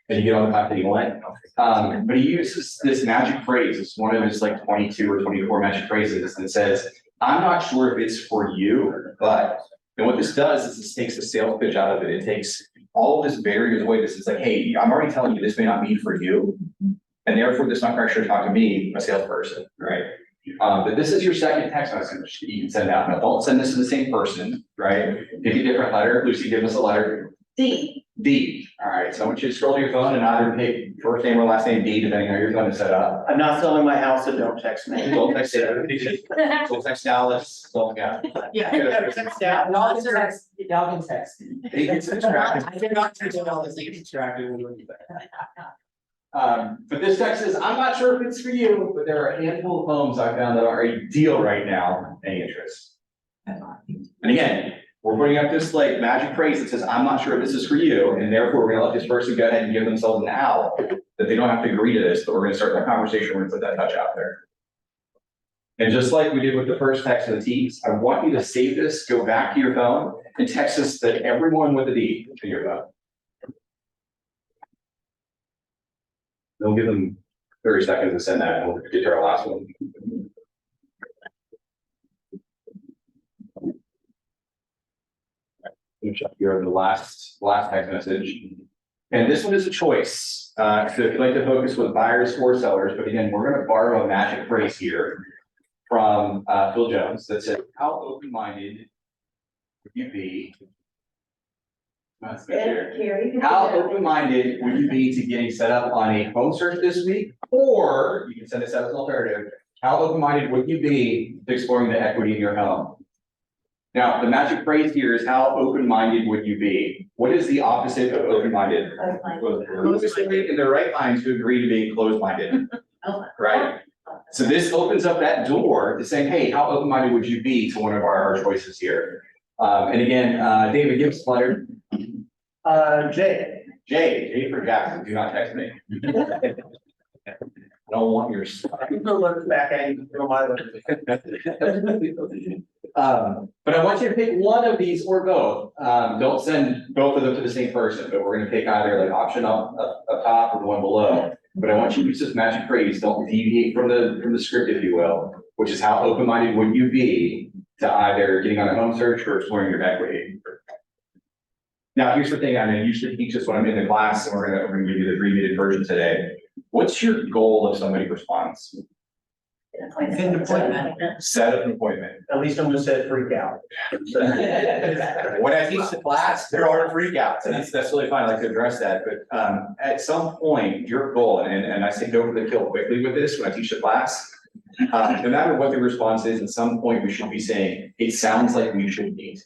And you get on the path that you want. But he uses this magic phrase. It's one of his like 22 or 24 magic phrases, and it says, I'm not sure if it's for you, but, and what this does is this takes the sales pitch out of it. It takes all of this barriers away. This is like, hey, I'm already telling you this may not be for you. And therefore, there's not pressure to talk to me, a salesperson, right? But this is your second text message that you can send out. Now, don't send this to the same person, right? Pick a different letter. Lucy, give us a letter. D. D. All right, so I want you to scroll to your phone and either pick first name or last name D, depending on how your phone is set up. I'm not selling my house, so don't text me. Don't text it. Don't text Dallas. Don't, yeah. Text out. Y'all can text, y'all can text. He gets distracted. I did not text Dallas, he gets distracted. But this text says, I'm not sure if it's for you, but there are a handful of homes I found that are a deal right now. Any interest? And again, we're putting up this like magic phrase that says, I'm not sure if this is for you, and therefore we're gonna let this person go ahead and give themselves an out, that they don't have to agree to this, but we're gonna start that conversation, we're gonna put that touch out there. And just like we did with the first text of the T's, I want you to save this, go back to your phone, and text this to everyone with a D to your phone. They'll give them 30 seconds to send that, and we'll get to our last one. Finish up here on the last text message. And this one is a choice. So if you'd like to focus with buyers or sellers, but again, we're going to borrow a magic phrase here from Phil Jones that said, how open-minded would you be? How open-minded would you be to getting set up on a home search this week? Or you can send this out as an alternative. How open-minded would you be to exploring the equity in your home? Now, the magic phrase here is how open-minded would you be? What is the opposite of open-minded? Who's in their right mind to agree to being closed-minded? Right? So this opens up that door to saying, hey, how open-minded would you be to one of our choices here? And again, David, give us a letter. J. J for Jackson, do not text me. I don't want your stuff. Look back at you, throw my letter. But I want you to pick one of these or both. Don't send both of them to the same person, but we're gonna pick either like option up top or the one below. But I want you to use this magic phrase, don't deviate from the script, if you will, which is how open-minded would you be to either getting on a home search or exploring your equity. Now, here's the thing, I mean, I usually teach this when I'm in the class, and we're gonna give you the abbreviated version today. What's your goal if somebody responds? An appointment. Set up an appointment. At least I'm gonna say freak out. When I teach the class, there are freakouts, and that's really fine, I like to address that, but at some point, your goal, and I say go for the kill quickly with this when I teach the class. No matter what the response is, at some point, we should be saying, it sounds like we should meet.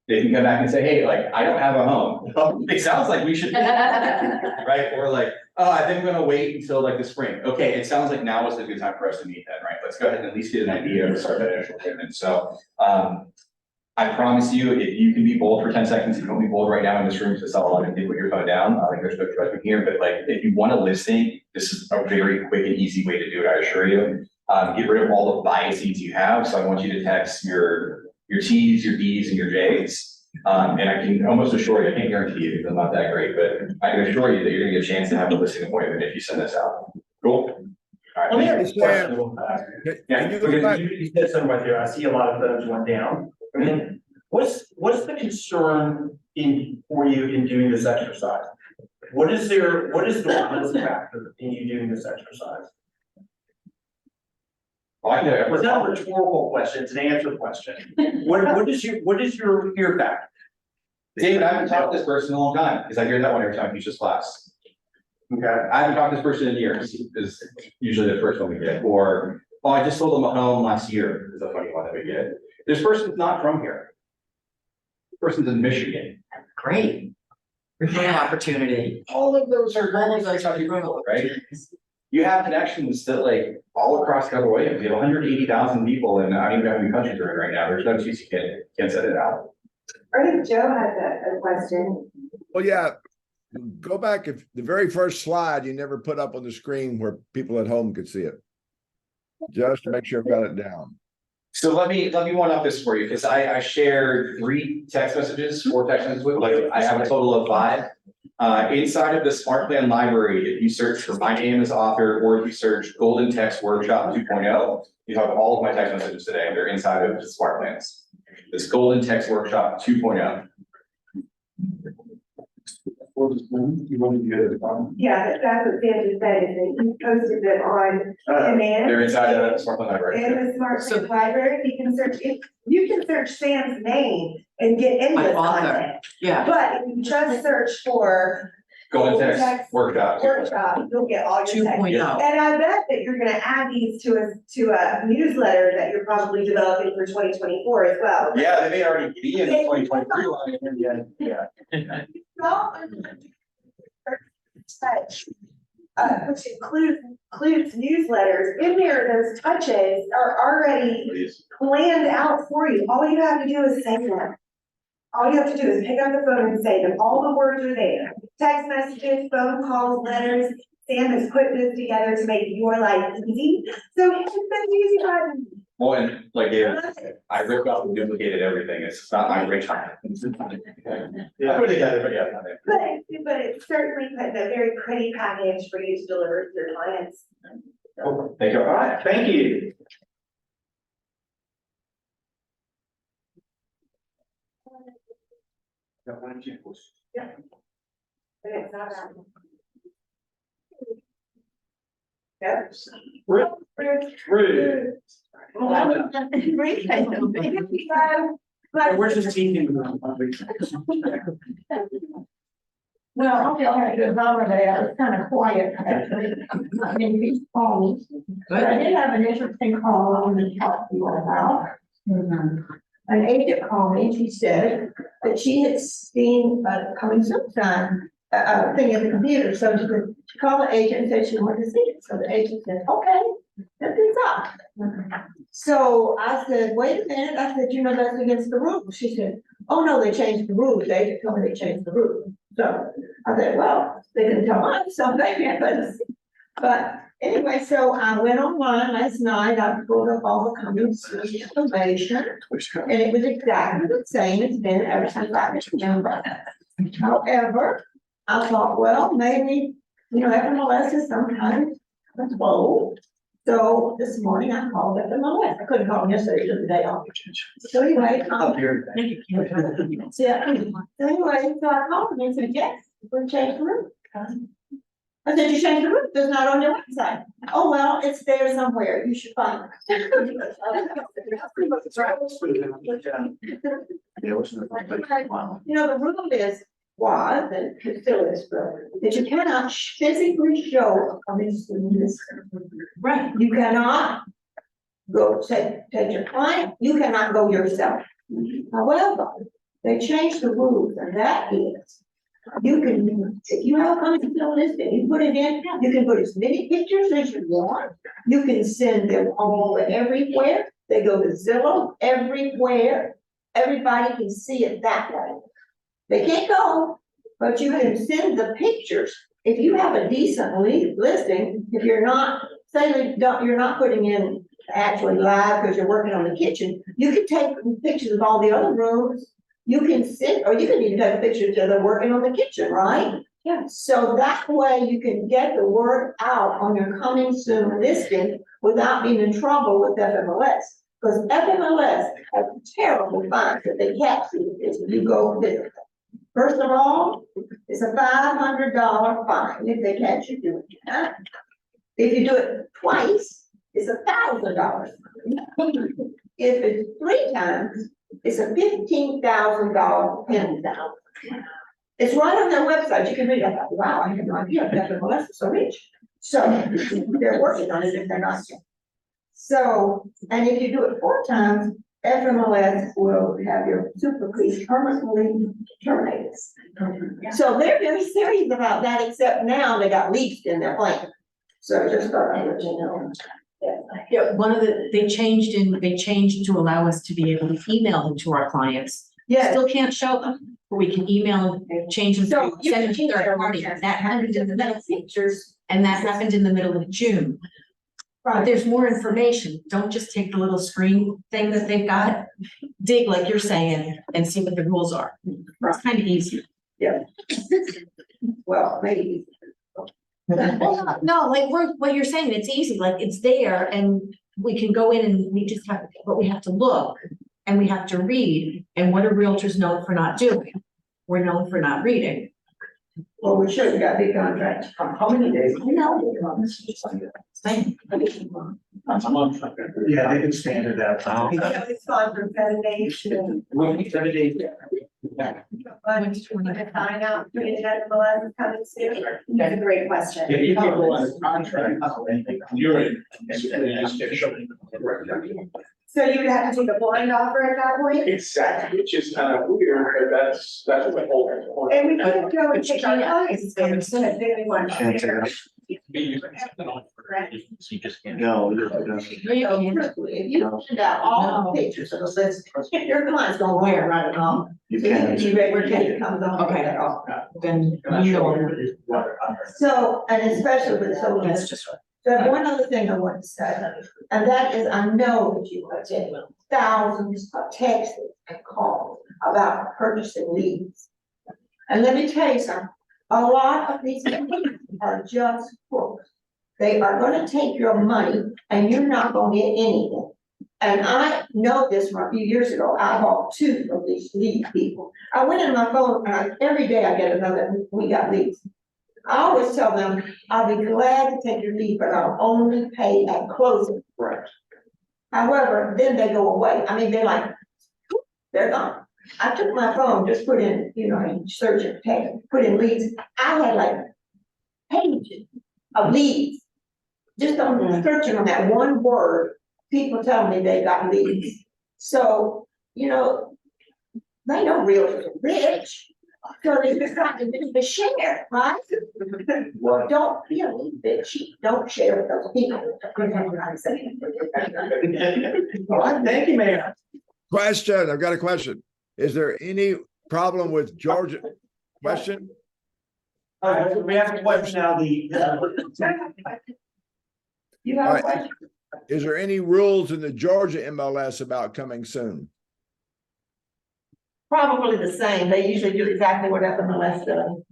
They can come back and say, hey, like, I don't have a home. It sounds like we should meet, right? Or like, oh, I think I'm gonna wait until like the spring. Okay, it sounds like now is a good time for us to meet then, right? Let's go ahead and at least get an idea and start that initial appointment. So I promise you, if you can be bold for 10 seconds, if you don't be bold right now in this room, to sell a lot of people, put your phone down. I think there's no judgment here, but like, if you want a listing, this is a very quick and easy way to do it, I assure you. Get rid of all the biases you have. So I want you to text your T's, your D's, and your J's. And I can almost assure you, I can't guarantee you, because I'm not that great, but I can assure you that you're gonna get a chance to have a listing appointment if you send this out. Cool? All Let me right. ask a question. Yeah, because you said something right there, I see a lot of those went down. I mean, what's the concern for you in doing this exercise? What is the risk factor in you doing this exercise? It's not a rhetorical question, it's an answer question. What is your fear factor? David, I haven't talked to this person in a long time, because I hear that one every time you teach class. Okay. I haven't talked to this person in years, is usually the first one we get, or, oh, I just sold them a home last year, is a funny one that we get. This person's not from here. This person's in Michigan. Great. Referral opportunity. All of those are normally like how you grow, right? You have connections that like all across the other way. You have 180,000 people and I don't even know how many countries are in right now. There's no excuse you can't set it out. I think Joe has a question. Well, yeah, go back, if the very first slide you never put up on the screen where people at home could see it. Just to make sure I've got it down. So let me one up this for you, because I shared 4 text messages with, like, I have a total of 5. Inside of the Smart Plan library, if you search for my name as author, or if you search Golden Text Workshop 2.0, you have all of my text messages today. They're inside of the Smart Plans. This Golden Text Workshop 2.0. Yeah, that's what Sam just said, is that he posted them on demand. They're inside the Smart Plan library. In the Smart Plan library, you can search Sam's name and get endless content. Yeah. But if you just search for Golden Text Workshop 2.0. you'll get all your text. 2.0. And I bet that you're gonna add these to a newsletter that you're probably developing for 2024 as well. Yeah, they may already be in the 2023 line. Yeah. Which includes newsletters, in there, those touches are already Please. planned out for you, all you have to do is say them. All you have to do is pick up the phone and say them, all the words are there, text messages, phone calls, letters. Sam has put this together to make your life easy, so hit the easy button. Well, and like, I ripped out and duplicated everything. It's not my rich time. Yeah, I put it together, but yeah. But it's certainly put in a very pretty package for you to deliver to your clients. Thank you. All right, thank you. Yeah. But it's not that. Yep. Where's this team? Well, I'll be honest, it was holiday, I was kind of quiet, actually, not in these calls. But I did have an interesting call I wanted to talk to you about. An agent called me, she said that she had seen coming soon sign, thing at the computer, so she called the agent and said she wanted to see it, so the agent said, okay, set this up. So I said, wait a minute, I said, you know, that's against the rules. She said, oh, no, they changed the rules, the agent told me they changed the rules. So I said, well, they didn't tell us, so maybe I better see. But anyway, so I went online last night, I pulled up all the comments, information, and it was exactly the same it's been ever since I was younger. However, I thought, well, maybe, you know, FMLS is sometimes bold. So this morning I called FMLS. I couldn't call them yesterday, because the day off. So anyway, yeah. So anyway, so I called them and said, yes, we're changing the route. I said, you changed the route, it's not on your website. Oh, well, it's there somewhere, you should find it. You know, the rule is, was, and it still is, that you cannot physically show a coming soon. Right. You cannot go take your client, you cannot go yourself. However, they changed the rules, and that is, you can, if you have a coming soon listing, you put it in, you can put as many pictures as you want. You can send them all everywhere. They go to Zillow everywhere. everybody can see it that way. They can't go, but you can send the pictures. If you have a decent listing, if you're not, say you're not putting in actually live because you're working on the kitchen, you can take pictures of all the other rooms. You can sit, or you can even take a picture of them working on the kitchen, right? Yeah. So that way you can get the word out on your coming soon listing without being in trouble with FMLS. Because FMLS has terrible fines that they catch you if you go visit them. First of all, it's a $500 fine if they catch you doing that. If you do it twice, it's $1,000. If it's 3 times, it's a $15,000 penalty. It's right on their website. You can read it. I thought, wow, I had no idea FMLS is so rich. So they're working on it if they're not. So, and if you do it 4 times, FMLS will have your super police permanently terminated. So they're very serious about that, except now they got leaks in their plan. So just thought I'd let you know. Yeah, they changed to allow us to be able to email them to our clients. Yeah. Still can't show them, but we can email them, change them, So you send can them to change third their party. pictures. That happened in the middle, Pictures. and that happened in the middle of June. But there's more information. Don't just take the little screen thing that they've got, dig like you're saying, and see what the rules are. It's kind of easy. Yeah. Well, maybe. Well, no, like what you're saying, it's easy, like it's there and we can go in and we just have, but we have to look and we have to read. And what are realtors known for not doing? We're known for not reading. Well, we should have got big contracts. How many days? Same. Yeah, they can stand it out. Yeah, it's fine for 7 days. Well, 7 days. Find out, FMLS is coming soon. That's a great question. If you go on a contract, you're in. So you would have to take a blind offer at that point? Exactly, which is kind of weird, but that's what holds. And we could go and take our clients and say they want. You just can't. No. If you send out all the pictures of the list, your client's gonna wear right along. You can. You ready, we're taking comes on. Okay. Then you know. So, and especially with some of That's this. just right. So one other thing I want to say, and that is, I know that you are getting thousands of texts and calls about purchasing leads. And let me tell you something, a lot of these people are just crooks. They are gonna take your money and you're not gonna get anything. And I know this from a few years ago, I bought 2 of these lead people. I went in my phone, and every day I get another, we got leads. I always tell them, I'll be glad to take your lead, but I'll only pay at closing. Right. However, then they go away. I mean, they're gone. I took my phone, just put in, in search and text, put in leads. I had like pages of leads. Just on searching on that one word, people tell me they got leads. So, they know realtors are rich. So they just got to share, right? Well, don't be a little bit cheap. Don't share with those people. All right, thank you, Mayor. Question, I've got a question. Is there any problem with Georgia? Question? We have a question now, You All have a right. question? Is there any rules in the Georgia MLS about coming soon? Probably the same. They usually do exactly what FMLS does.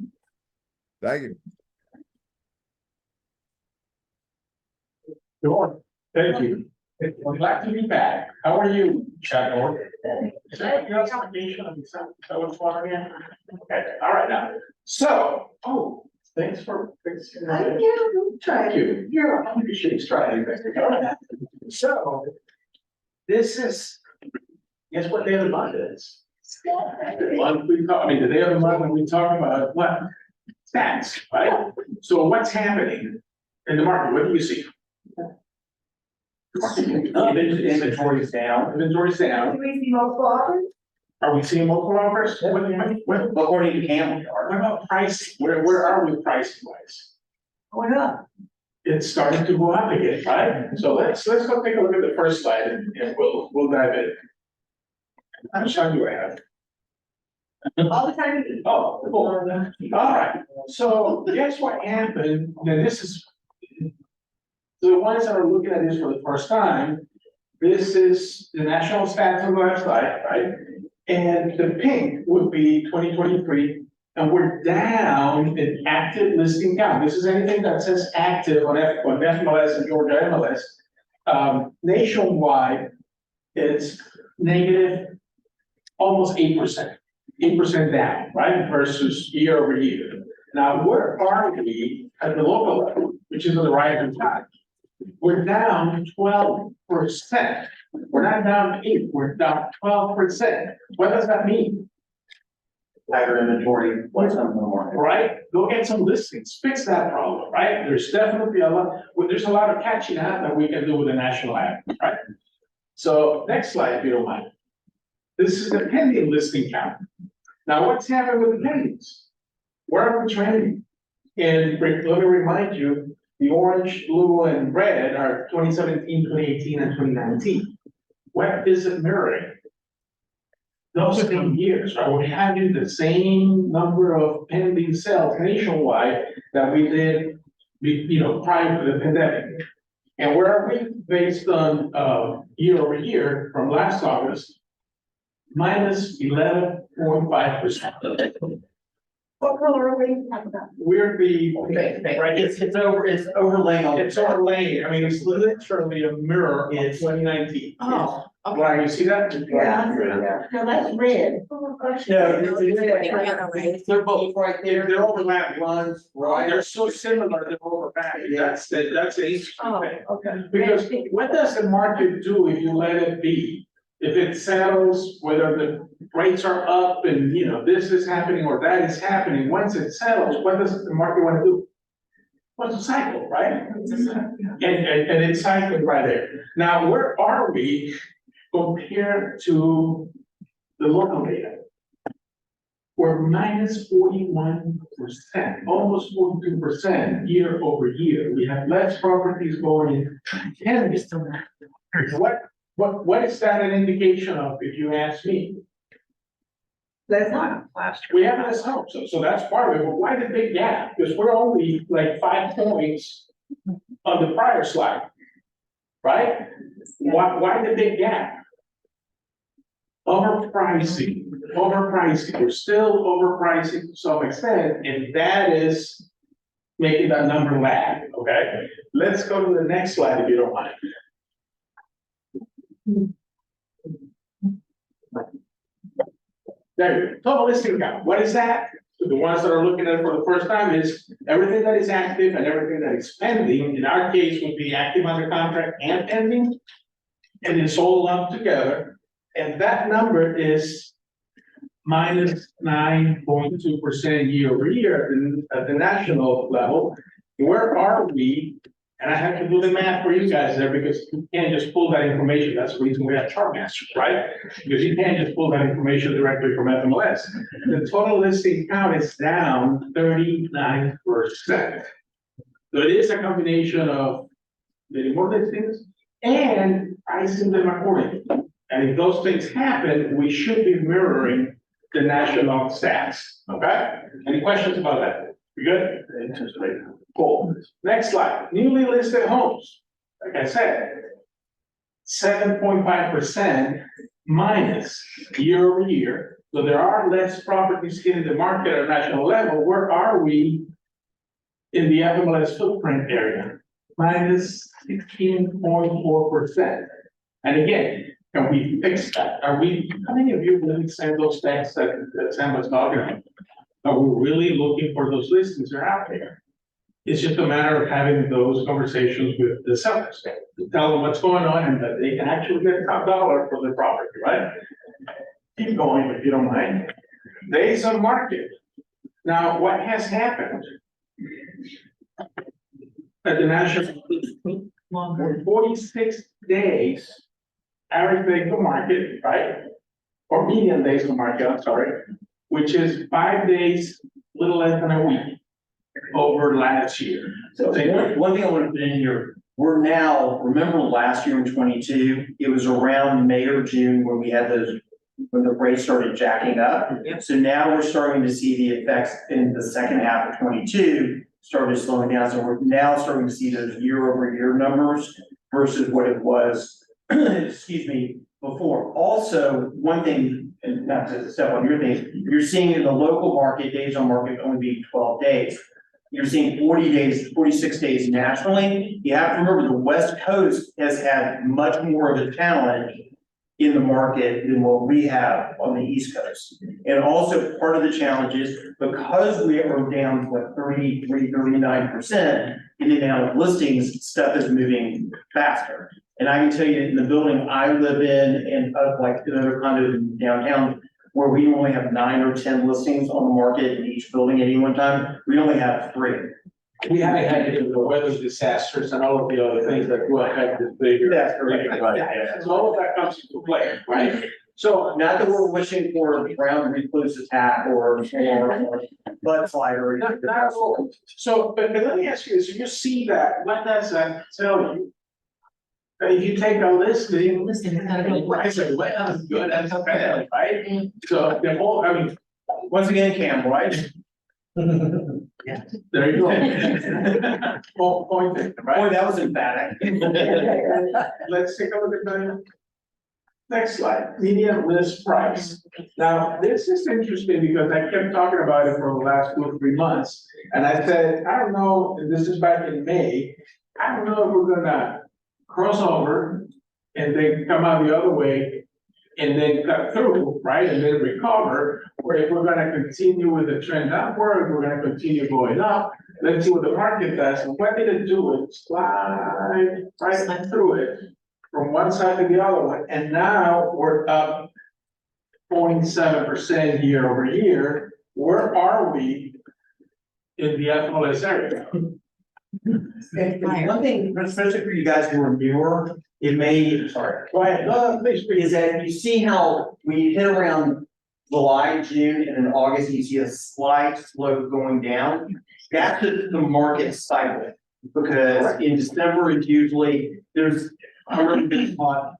Thank you. Sure, thank you. We're glad to be back. How are you, Chad North? Is that your application? Is that what's going on? Okay, all right now. So, thanks. Thank you. Thank you. You're welcome. She's trying. So, this is, guess what day of the month it is? The month the day of the month when we talk about what? Stats, right? So what's happening in the market? What do you see? Inventory's down. Inventory's down. Do we see multiple offers? Are we seeing multiple offers? What According to Campbell. about pricing? Where are we pricing wise? Going up. It's starting to go up again, right? So let's go take a look at the first slide and we'll dive in. How much time do I have? All the time. Oh, cool. All right, so guess what happened, now this is. The ones that are looking at this for the first time, this is the national stats on the website, right? And the pink would be 2023, and we're down in active listing count. This is anything that says active on FMLS and Georgia MLS. Nationwide, it's negative almost 8%. 8% down, right, versus year over year. Now, where are we at the local level, which is on the right hand side? We're down 12%. We're not down 8, we're down 12%. What does that mean? Higher inventory, what's on the market? Right? Go get some listings, fix that problem, right? There's definitely there's a lot of catching up that we can do with the national app, right? So next slide, if you don't mind. This is the pending listing count. Now, what's happening with the pendings? Where are we trending? And let me remind you, the orange, blue, and red are 2017, 2018, and 2019. What is it mirroring? Those same years, right? We're having the same number of pending sales nationwide that we did, prior to the pandemic. And where are we based on, year over year from last August? Minus 11.5%. What color are we talking about? We're the, right, It's overlaying on. it's overlaying, I mean, it's literally a mirror of 2019. Oh, Right, you see that? Yeah, no, that's red. They're both right there. They're overlapping. Ones, right? They're so similar, they're overlapping. That's the interesting Oh, thing. okay. Because what does the market do if you let it be? If it settles, whether the rates are up and, this is happening or that is happening, once it settles, what does the market want to do? What's a cycle, right? And it's cycling right there. Now, where are we compared to the local data? We're minus 41%, almost 42% year over year. We have less properties going in. What is that an indication of, if you ask me? That's not. We have less homes, so that's part of it, but why the big gap? Because we're only like 5 points on the prior slide. Right? Why the big gap? Overpricing, we're still overpricing to some extent, and that is making that number lag, okay? Let's go to the next slide if you don't mind. There you go, total listing count, what is that? So the ones that are looking at it for the first time is everything that is active and everything that is pending, in our case would be active under contract and pending, and it's all lumped together, and that number is minus 9.2% year over year at the national level. Where are we? And I have to do the math for you guys there because you can't just pull that information. That's the reason we have Chartmasters, right? Because you can't just pull that information directly from FMLS. The total listing count is down 39%. So it is a combination of the more listings and pricing them accordingly. And if those things happen, we should be mirroring the national stats, okay? Any questions about that? We good? Cool. Next slide, newly listed homes. Like I said, 7.5% minus year over year. So there are less properties hitting the market at a national level. Where are we in the FMLS footprint area? Minus 16.4%. And again, can we fix that? How many of you really send those texts that Sam was talking about? Are we really looking for those listings that are out there? It's just a matter of having those conversations with the sellers to tell them what's going on and that they can actually get top dollar for their property, right? Keep going if you don't mind. Days on market. Now, what has happened? At the national, for 46 days, average days to market, right? Or median days to market, I'm sorry, which is 5 days, little less than a week over last year. So one thing I want to put in here, we're now, remember last year in 22, it was around May or June where we had those when the rates started jacking up. So now we're starting to see the effects in the second half of 22 started slowing down. So we're now starting to see those year-over-year numbers versus what it was, excuse me, before. Also, one thing, and not to step on your thing, you're seeing in the local market, days on market only being 12 days. You're seeing 40 days, 46 days nationally. You have to remember the West Coast has had much more of a challenge in the market than what we have on the East Coast. And also part of the challenge is because we are down to like 33, 39% in the amount of listings, stuff is moving faster. And I can tell you in the building I live in and like another condo in downtown, where we only have 9 or 10 listings on the market in each building at any one time, we only have 3. We haven't had any of the weather disasters and all of the other things that will affect this figure. That's correct. Yeah, so all of that comes into play, right? So Not that we're wishing for a ground recluse attack or mudslide or not at all. So, but let me ask you this, you see that, what does that tell you? That if you take a listing. Listing, it's gotta go. I said, well, that's good, that's bad, right? So the whole, I mean, once again, Cam, right? there you go. Whole point, Boy, right? that was emphatic. Let's take a look at the next slide, median list price. Now, this is interesting because I kept talking about it for the last 2 or 3 months. And I said, I don't know, and this is back in May, I don't know if we're gonna cross over and then come out the other way and then cut through, right, and then recover, or if we're gonna continue with the trend upward, we're gonna continue going up. Let's see what the market does, and what did it do? It slide right through it from one side to the other one, and now we're up 0.7% year over year. Where are we in the FLS area? And one thing, especially for you guys who are newer, it may, sorry, Go ahead, no, please, is that you see how we hit around July, June, and then August, you see a slight slope going down. That's the market cycle, because in December, it's usually,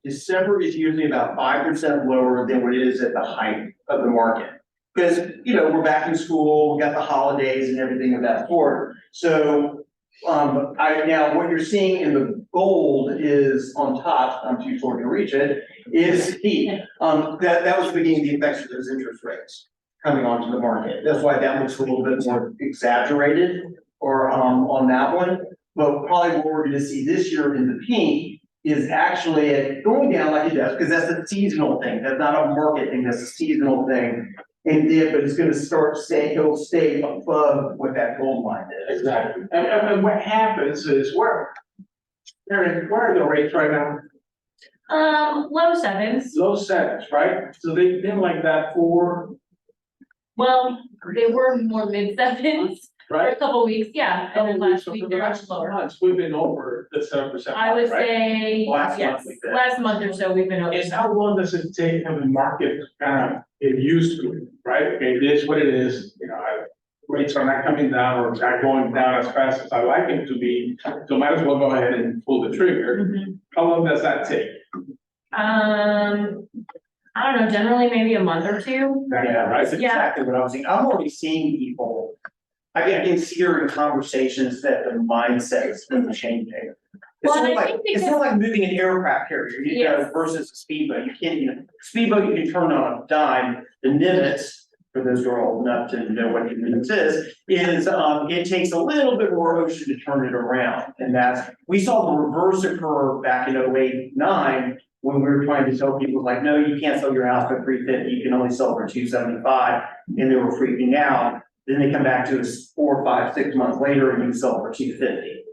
December is usually about 5% lower than what it is at the height of the market. Because, we're back in school, we got the holidays and everything of that sort. So, now what you're seeing in the gold is on top, I'm too short to reach it, is heat. That was the beginning of the effects of those interest rates coming onto the market. That's why that looks a little bit more exaggerated or on that one. But probably what we're gonna see this year in the pink is actually going down like it does, because that's a seasonal thing. That's not a market thing, that's a seasonal thing. And then, but it's gonna it'll stay above what that gold line is. Exactly. And what happens is where are the rates right now? Low 7s. Low 7s, right? So they've been like that for, Well, they were more mid 7s for a right? couple weeks, yeah, and then last week For they the were last lower. months, we've been over the 7%. I would right? say, Last yes, month we did. last month or so, we've been over. And how long does it take for the market to kind of get used to it, right? Okay, it is what it is, rates are not coming down or not going down as fast as I like them to be, so might as well go ahead and pull the trigger. Mhm. How long does that take? I don't know, generally maybe a month or 2. Yeah, that's Yeah. exactly what I was saying. I'm already seeing people. I can see her in conversations that the mindset is changing. Well, It's and I not like, think it's because- not like moving an aircraft carrier, Yes. versus a speedboat. You can't, speedboat you can turn on a dime. The Nimitz, for those who are old enough to know what the Nimitz is, it takes a little bit more ocean to turn it around. And we saw the reverse occur back in 08-09, when we were trying to tell people like, no, you can't sell your house for $350, you can only sell for $275, and they were freaking out. Then they come back to us 4, 5, 6 months later and you can sell for $250.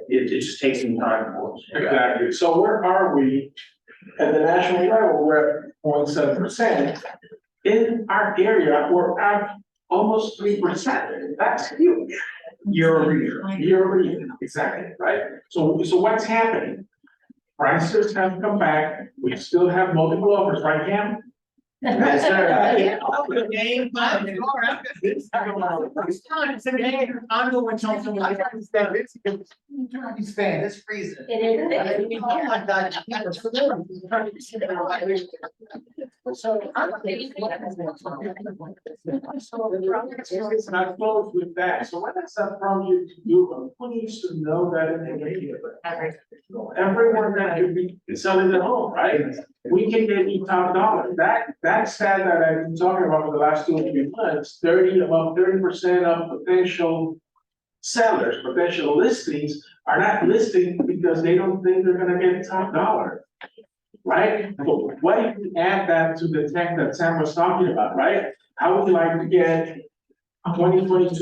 It just takes some time for us. Exactly, so where are we at the national level? We're at 0.7%. In our area, we're at almost 3%. That's huge. Year over year. Year over year, exactly, right? So what's happening? Prices have come back, we still have multiple offers, right, Cam? Yes, sir. Yeah. Game time. It's time, it's a game. I'm going to tell someone. He's fan, it's freezing. It is. Oh my God. So. And I close with that, so what does that from you to do, who needs to know that in the radio? Everyone that could be selling at home, right? We can get you top dollar, that stat that I've been talking about for the last 2 or 3 months, about 30% of potential sellers, potential listings are not listing because they don't think they're gonna get top dollar. Right? But what if you add that to the tech that Sam was talking about, right? How would you like to get 2022,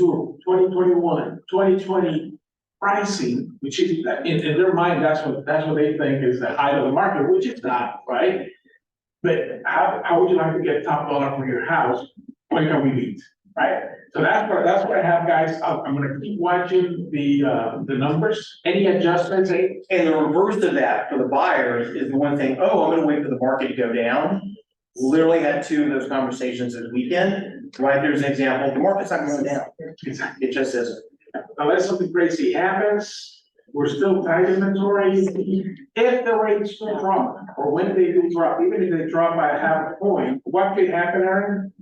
2021, 2020 pricing, which is, in their mind, that's what they think is the height of the market, which it's not, right? But how would you like to get top dollar for your house? When can we meet, right? So that's what I have, guys. I'm gonna keep watching the numbers, any adjustments, And the reverse of that for the buyers is the one thing, oh, I'm gonna wait for the market to go down. Literally had 2 of those conversations this weekend, right? There's an example, the market's not going down. It just isn't. unless something crazy happens, we're still tight inventory. If the rates do drop, or when they do drop, even if they drop by 0.5 point, what could happen, Aaron?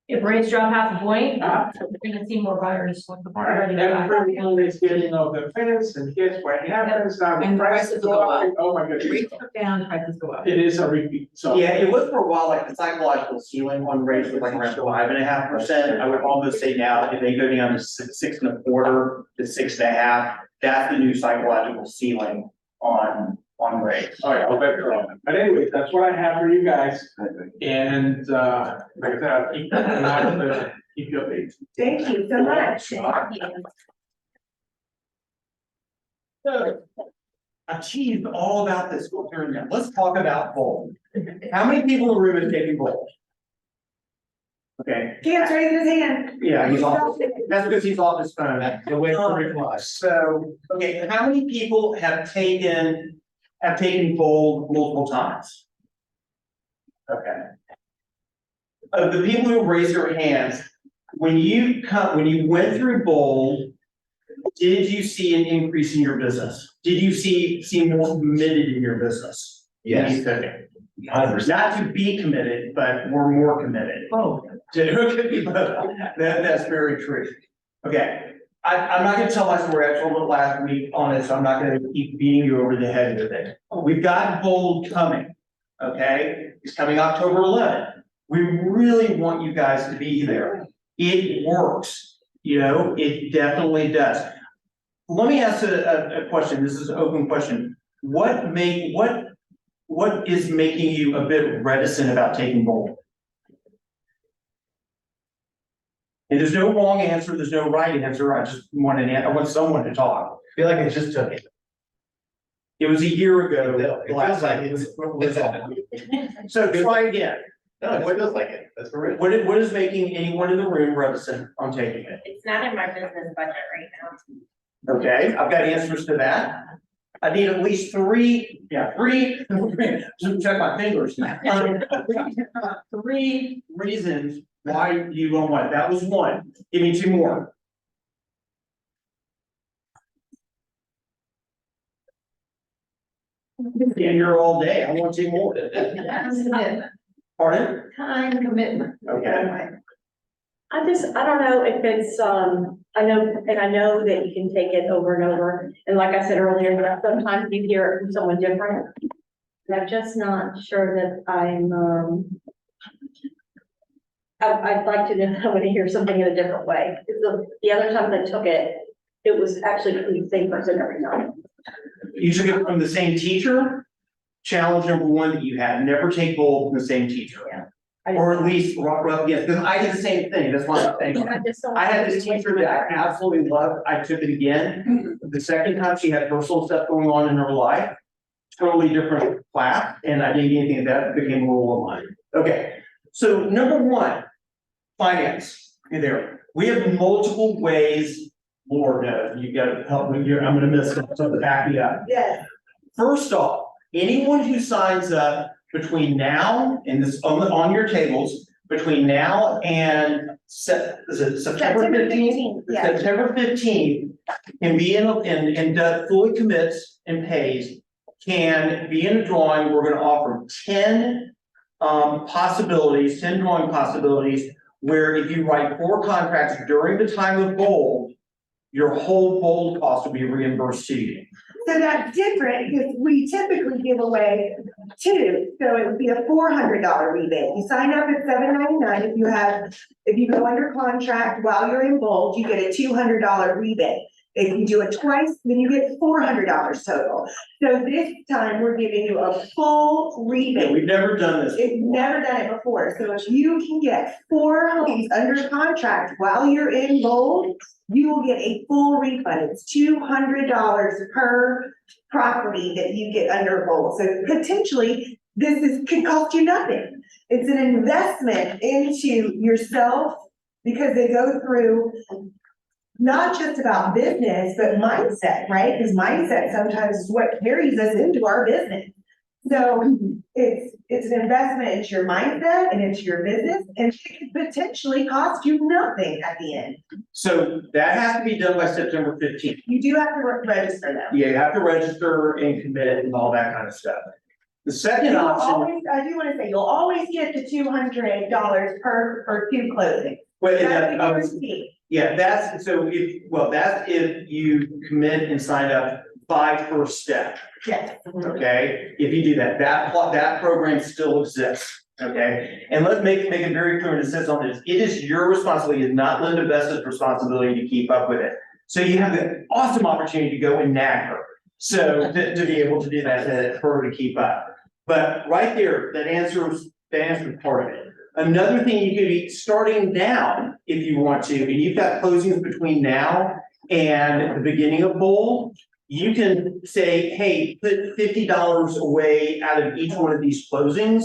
If rates drop 0.5 point, Uh, we're gonna see more buyers. Everyone is getting off the fence, and guess what happens, now the And prices go up, oh my goodness. Rates go down, prices go up. It is a repeat, so. Yeah, it was for a while, like the psychological ceiling on rates was like around 5.5%. I would almost say now, if they go down to 6.25 to 6.5, that's the new psychological ceiling on rates. All right, I'll bet you're wrong. But anyway, that's what I have for you guys. And, like I said, I'll keep you updated. Thank you so much. So, I teased all about this during that. Let's talk about Bold. How many people in the room have taken Bold? Okay. Can't raise his hand. Yeah, he's off, that's because he's off his phone, the way for reply. So, okay, how many people have taken Bold multiple times? Okay. Of the people who raised their hands, when you went through Bold, did you see an increase in your business? Did you see more committed in your business? Yes. Not to be committed, but we're more committed. Oh. It could be both. That's very true. Okay, I'm not gonna tell my story. I told it last week on it, so I'm not gonna keep beating you over the head with it. We've got Bold coming, okay? It's coming October 11th. We really want you guys to be there. It works, it definitely does. Let me ask a question. This is an open question. What is making you a bit reticent about taking Bold? And there's no wrong answer, there's no right answer, I want someone to talk. I feel like I just took it. It was a year ago. It feels like it's. So try again. No, it feels like it, that's for real. What is making anyone in the room reticent on taking it? It's not in my business budget right now. Okay, I've got answers to that. I need at least three, check my fingers. 3 reasons why you don't want it. That was 1. Give me 2 more. And you're all day. I want 2 more. Pardon? Time commitment. Okay. I don't know if it's, I know that you can take it over and over, and like I said earlier, that sometimes you hear it from someone different. And I'm just not sure that I'd like to know, I want to hear something in a different way. The other time I took it, it was actually the same person every time. You took it from the same teacher? Challenge number 1 that you had, never take Bold from the same teacher. Yeah. Or at least, yes, because I did the same thing, that's why I'm saying. I had this teacher that I absolutely loved, I took it again. The second time she had personal stuff going on in her life, totally different class, and I didn't get anything of that, it became a rule of mine. Okay, so number 1, finance, there. We have multiple ways, Lord knows, you gotta help me here, I'm gonna miss something to back me up. Yes. First off, anyone who signs up between now and this, on your tables, between now and is it September September 15th? 15th, yeah. September 15th can be and fully commits and pays, can be in a drawing. We're gonna offer 10 possibilities, 10 drawing possibilities, where if you write 4 contracts during the time of bold, your whole bold cost will be reimbursed to you. So that's different because we typically give away 2, so it would be a $400 rebate. You sign up at $7.99. If you go under contract while you're in bold, you get a $200 rebate. If you do it twice, then you get $400 total. So this time we're giving you a full rebate. We've never done this. We've never done it before, so if you can get 4 homes under contract while you're in bold, you will get a full refund. It's $200 per property that you get under bold. So potentially, could cost you nothing. It's an investment into yourself because they go through not just about business, but mindset, right? Because mindset sometimes is what carries us into our business. So it's an investment into your mindset and into your business, and it could potentially cost you nothing at the end. So that has to be done by September 15th. You do have to register them. Yeah, you have to register and commit and all that kind of stuff. The second option. I do wanna say, you'll always get the $200 per 2 closings. Well, That's guaranteed. yeah, that's if you commit and sign up by first step. Yes. Okay, if you do that, that program still exists, okay? And let's make it very clear, and it says on this, it is your responsibility, it's not Linda Besta's responsibility to keep up with it. So you have the awesome opportunity to go and nag her, so to be able to do that, for her to keep up. But right there, that answers part of it. Another thing you could be starting now, if you want to, and you've got closings between now and the beginning of bold, you can say, hey, put $50 away out of each one of these closings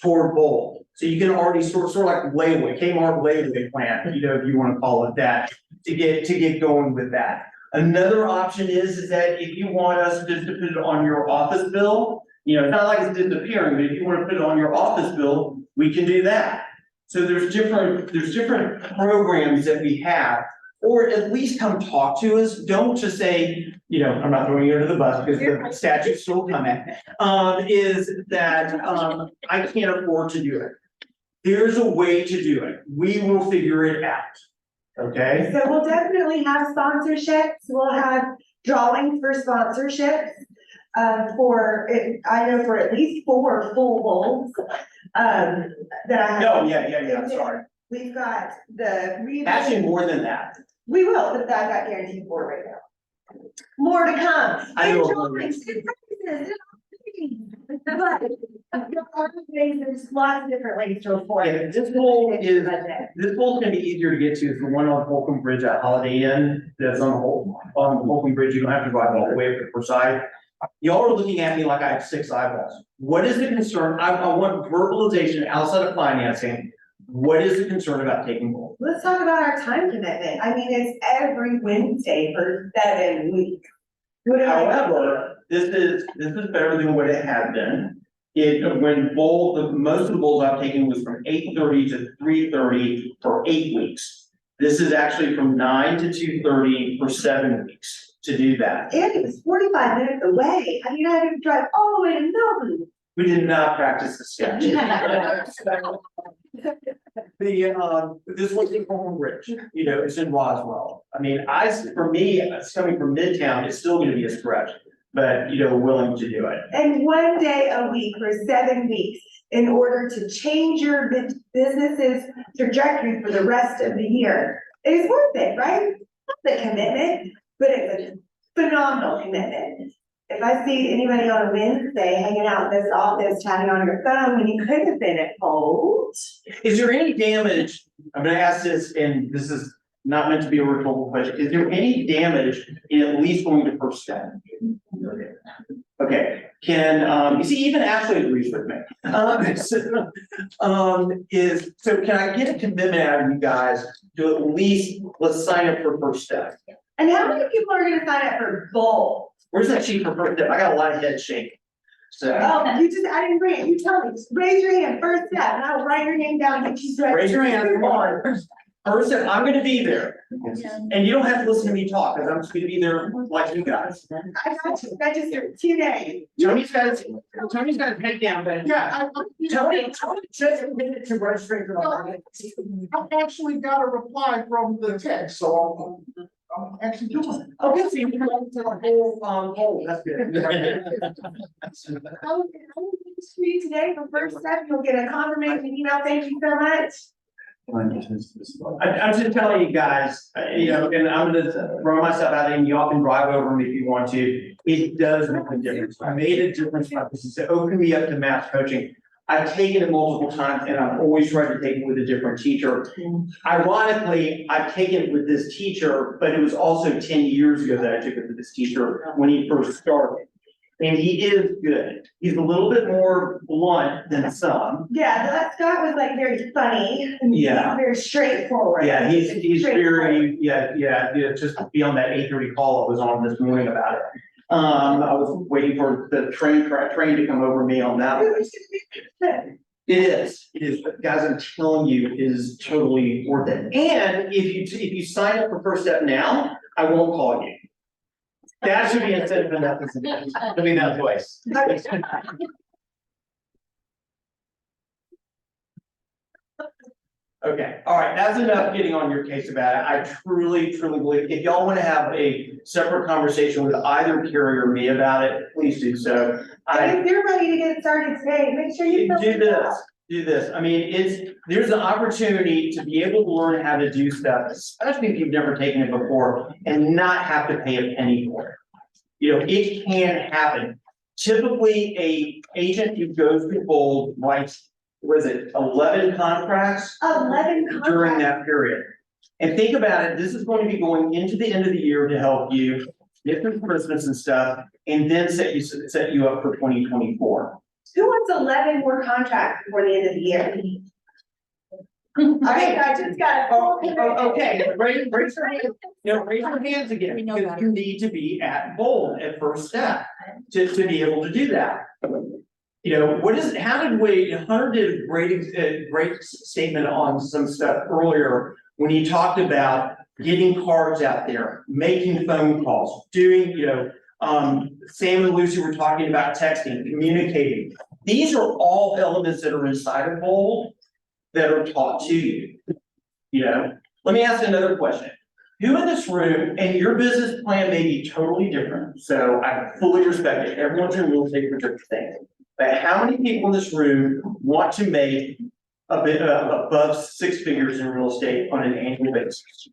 toward bold. So you can already sort of like layaway, Kmart layaway plan, you know, if you want to call it that, to get going with that. Another option is that if you want us just to put it on your office bill, you know, it's not like it's disappearing, but if you want to put it on your office bill, we can do that. So there's different programs that we have, or at least come talk to us. Don't just say, you know, I'm not throwing you under the bus because the statute's still coming. Is that I can't afford to do it. There's a way to do it. We will figure it out. Okay? So we'll definitely have sponsorships. We'll have drawings for sponsorships. I know for at least 4 full bowls, that I have. No, yeah, sorry. We've got the. Actually, more than that. We will, but I've got guaranteed 4 right now. More to come. I know. Drawings, prizes, but there's lots of different ways to afford. Yeah, this pool gonna be easier to get to, is the one on Holcomb Bridge at Holiday Inn, that's on Holcomb Bridge, you don't have to drive all the way up to Forsyth. Y'all are looking at me like I have 6 eyeballs. What is the concern? I want verbalization outside of financing. What is the concern about taking bold? Let's talk about our time commitment. I mean, it's every Wednesday for 7 weeks. However, this is better than what it had been. Most of the bowls I've taken was from 8:30 to 3:30 for 8 weeks. This is actually from 9 to 2:30 for 7 weeks to do that. And it was 45 minutes away. I mean, I had to drive all the way to Melbourne. We did not practice the statute. This one's in Holcomb Bridge, you know, it's in Roswell. I mean, for me, it's coming from Midtown, it's still gonna be a stretch, but, you know, willing to do it. And 1 day a week for 7 weeks in order to change your business's trajectory for the rest of the year. It's worth it, right? Not the commitment, but it's a phenomenal commitment. If I see anybody on a Wednesday hanging out in this office, chatting on your phone, when you could have been at bold. Is there any damage, I'm gonna ask this, and this is not meant to be a rhetorical question, is there any damage in at least going to first step? Okay, you see, even Ashley agrees with me. So can I get a commitment out of you guys to at least, let's sign up for first step? And how many people are gonna sign up for bold? Where's that sheet for first step? I got a lot of head shaking. So. Oh, you just, I didn't bring it, you tell me, just raise your hand, first step, and I'll write your name down, get you. Raise your hand, come on. First, I'm gonna be there, and you don't have to listen to me talk, because I'm just gonna be there like you guys. I got you, register today. Tony's got a head down, but. Yeah, Tony just admitted to registering for the market. I've actually got a reply from the text, so I'm actually doing it. Okay, so you can go to the whole, poll, that's good. I'll see you today for first step, you'll get a confirmation email, thank you so much. I'm just telling you guys, you know, and I'm gonna throw myself out there, and y'all can drive over me if you want to. It does make a difference. I made a difference by this, is to open me up to math coaching. I've taken it multiple times, and I've always tried to take it with a different teacher. Ironically, I've taken it with this teacher, but it was also 10 years ago that I took it with this teacher when he first started. And he is good. He's a little bit more blunt than some. Yeah, that Scott was like very funny. and he's Yeah. Very straightforward. Yeah, he's Straightforward. very, yeah, just be on that 8:30 call I was on this morning about it. I was waiting for the train to come over me on that one. It is, but guys, I'm telling you, it is totally worth it. And if you sign up for First Step now, I won't call you. That should be instead of enough, I mean, that voice. Okay, all right, that's enough getting on your case about it. I truly believe, if y'all wanna have a separate conversation with either Carrie or me about it, please do so. And if you're ready to get started today, make sure you. Do this. I mean, there's an opportunity to be able to learn how to do stuff, especially if you've never taken it before, and not have to pay a penny for it. You know, it can happen. Typically, a agent who goes through Bold writes, was it 11 contracts? 11 contracts. During that period. And think about it, this is going to be going into the end of the year to help you get through Christmas and stuff, and then set you up for 2024. Who wants 11 more contracts before the end of the year? Okay, I just got. Okay, raise your hand, raise your hands again, because you need to be at Bold at First Step to be able to do that. You know, Hunter did a great statement on some stuff earlier when he talked about getting cards out there, making phone calls, doing, Sam and Lucy were talking about texting, communicating. These are all elements that are inside of Bold that are taught to you. You know, let me ask another question. Who in this room, and your business plan may be totally different, so I fully respect it. Everyone's in real estate for different things. But how many people in this room want to make a bit above 6 figures in real estate on an annual basis?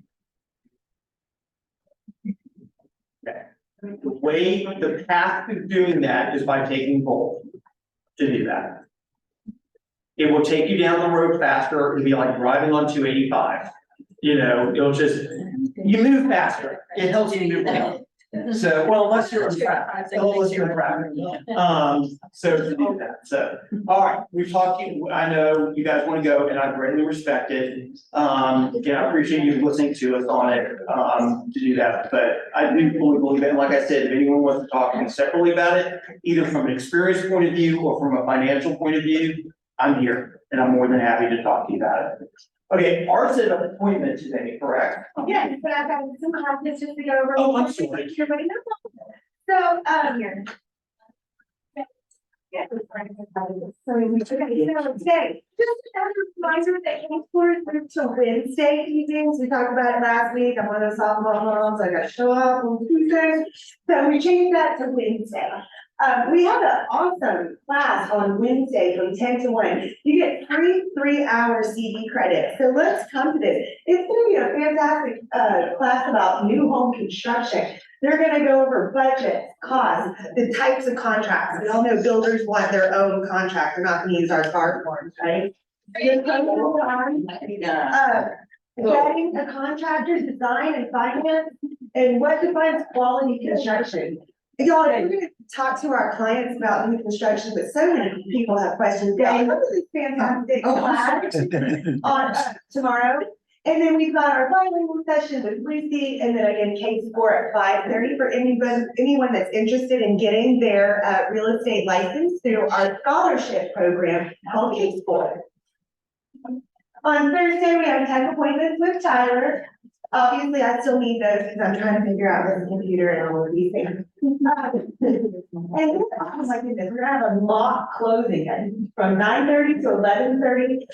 Okay. The path to doing that is by taking Bold to do that. It will take you down the road faster. It'll be like driving on 285. It'll just, you move faster. It helps you move down. So, well, unless you're in traffic, so to do that, all right, we've talked, I know you guys want to go, and I greatly respect it. Again, I appreciate you listening to us on it, to do that, but I do fully believe it, and like I said, if anyone wants to talk to me separately about it, either from an experience point of view or from a financial point of view, I'm here, and I'm more than happy to talk to you about it. Okay, ours is an appointment today, correct? Yes, but I've got some classes just to go over. Oh, I'm sorry. Everybody knows. So, here. Yeah. So, today, just as a reminder that King's Court is till Wednesday evenings. We talked about it last week. I'm one of those softball moms. I gotta show up on Tuesday. So we changed that to Wednesday. We have an awesome class on Wednesday from 10 to 1. You get free 3-hour CD credit. So let's come to this. It's gonna be a fantastic class about new home construction. They're gonna go over budgets, costs, the types of contracts. We all know builders want their own contract. They're not gonna use our card forms, right? Setting a contractor's design and finance, and what defines quality construction. Y'all, we're gonna talk to our clients about new construction, but so many people have questions. They come to this fantastic class on tomorrow, And then we've got our bilingual session with Lucy, and then again, K4 at 5:30 for anyone that's interested in getting their real estate license through our scholarship program called K4. On Thursday, we have tech appointments with Tyler. Obviously, I still need those because I'm trying to figure out this computer and all of these things. And oh my goodness, we're gonna have a mock closing from 9:30 to 11:30.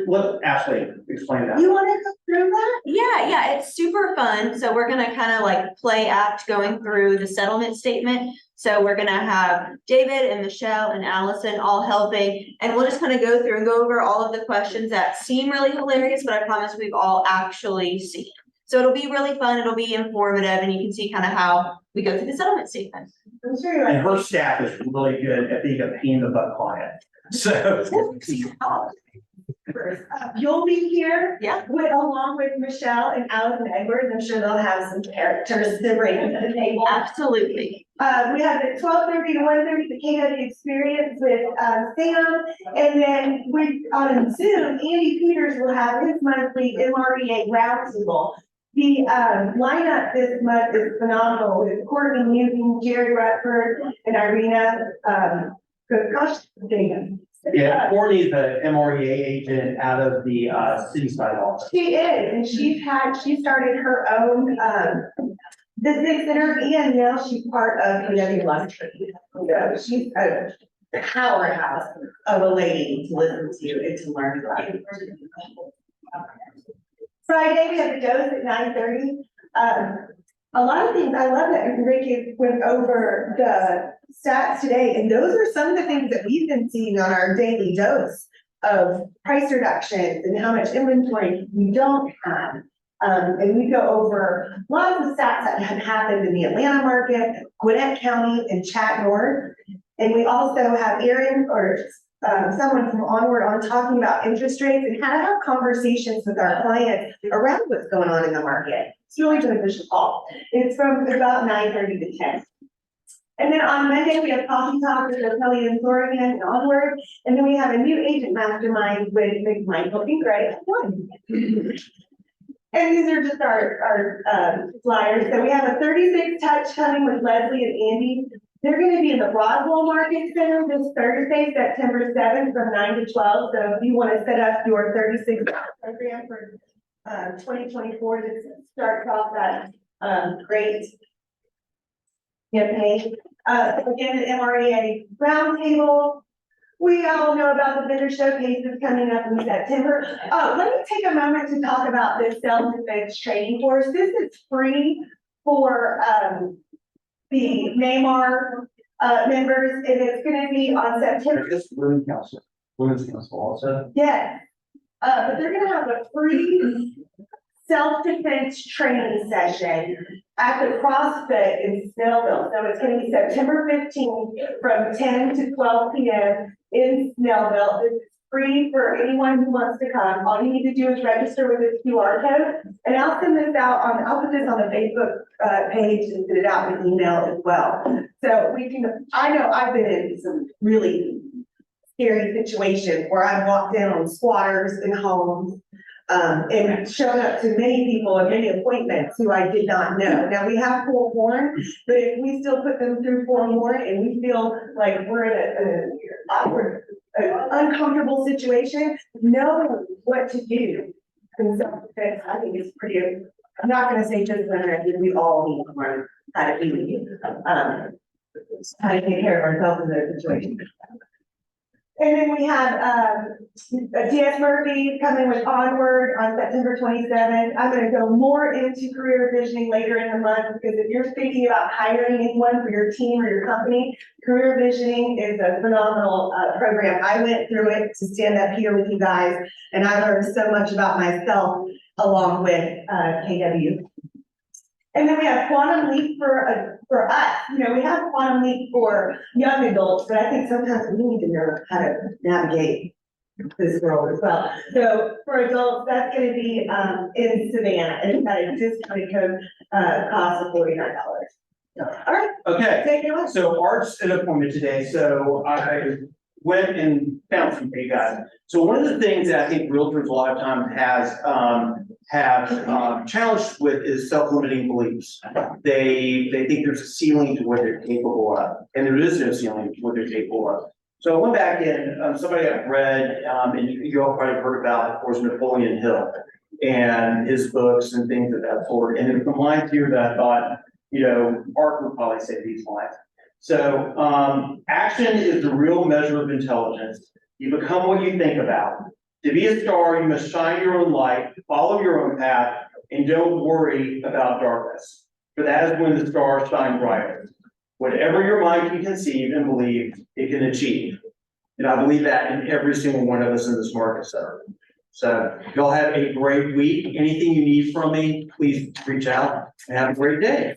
Let Ashley explain that. You wanna go through that? Yeah, it's super fun. So we're gonna kind of like play act going through the settlement statement. So we're gonna have David and Michelle and Allison all helping, and we'll just kind of go through and go over all of the questions that seem really hilarious, but I promise we've all actually seen. So it'll be really fun, it'll be informative, and you can see kind of how we go through the settlement statement. I'm sure you're And like. her staff is really good at being a pain in the butt client. So. You'll be here. Yeah. Along with Michelle and Allison Edwards. I'm sure they'll have some characters to bring to the table. Absolutely. We have the 12:30 to 1:30, the KW experience with Sam. And then on Zoom, Andy Peters will have his monthly MREA roundtable. The lineup this month is phenomenal with Courtney Newton, Jerry Rutherford, and Irina, gosh, dang. Yeah, Courtney's the MREA agent out of the city side office. She is, and she started her own business center, and now she's part of KW Luxury. So she's a powerhouse of a lady to listen to and to learn from. Friday, we have the dose at 9:30. A lot of things, I love that Ricky went over the stats today, and those are some of the things that we've been seeing on our daily dose of price reductions and how much inventory we don't have. And we go over lots of stats that have happened in the Atlanta market, Gwinnett County, and Chat North. And we also have Erin or someone from Onward on talking about interest rates and how to have conversations with our clients around what's going on in the market. It's really beneficial call. It's from about 9:30 to 10. And then on Monday, we have coffee talk with Kelly and Florian and Onward. And then we have a new agent mastermind with Michael and Greg. And these are just our flyers. So we have a 36 touch coming with Leslie and Andy. They're gonna be in the Roswell Market Center this Thursday, September 7th from 9 to 12. So if you wanna set up your 36 program for 2024, this starts off that great campaign. Again, the MREA roundtable. We all know about the vendor showcases coming up in September. Oh, let me take a moment to talk about this self-defense training course. This is free for the NAMAR members, and it's gonna be on September. Women's council also. Yes, but they're gonna have a free self-defense training session at the CrossFit in Snellville. So it's gonna be September 15th from 10 to 12 p.m. in Snellville. This is free for anyone who wants to come. All you need to do is register with this QR code. And I'll send this out I'll put this on the Facebook page and send it out in email as well. So I know I've been in some really scary situations where I've walked in on squatters in homes. And shown up to many people at many appointments who I did not know. Now, we have forewarned, but if we still put them through forewarned and we feel like we're in an awkward, uncomfortable situation, knowing what to do. And self-defense, I think it's pretty, I'm not gonna say just women, we all need to learn how to do, how to take care of ourselves in those situations. And then we have DS Murphy coming with Onward on September 27th. I'm gonna go more into career visioning later in the month, because if you're thinking about hiring anyone for your team or your company, career visioning is a phenomenal program. I went through it to stand up here with you guys, and I learned so much about myself along with KW. And then we have Quantum Leap for us. You know, we have Quantum Leap for young adults, but I think sometimes we need to know how to navigate this world as well. So for adults, that's gonna be in Savannah, and it's got a discounted code cost of $49. All right. Okay. Thank you much. So Art's an appointment today, so went and found some for you guys. So one of the things that I think realtors a lot of times have challenged with is self-limiting beliefs. They think there's a ceiling to what they're capable of, and there is no ceiling to what they're capable of. So I went back and somebody I've read, and you all probably heard about, of course, Napoleon Hill and his books and things of that sort. And there's some lines here that I thought, Art would probably say these lines. So, action is the real measure of intelligence. You become what you think about. To be a star, you must shine your own light, follow your own path, and don't worry about darkness. For that is when the stars shine brightest. Whatever your mind can conceive and believe, it can achieve. And I believe that in every single one of us in this market center. So y'all have a great week. Anything you need from me, please reach out and have a great day.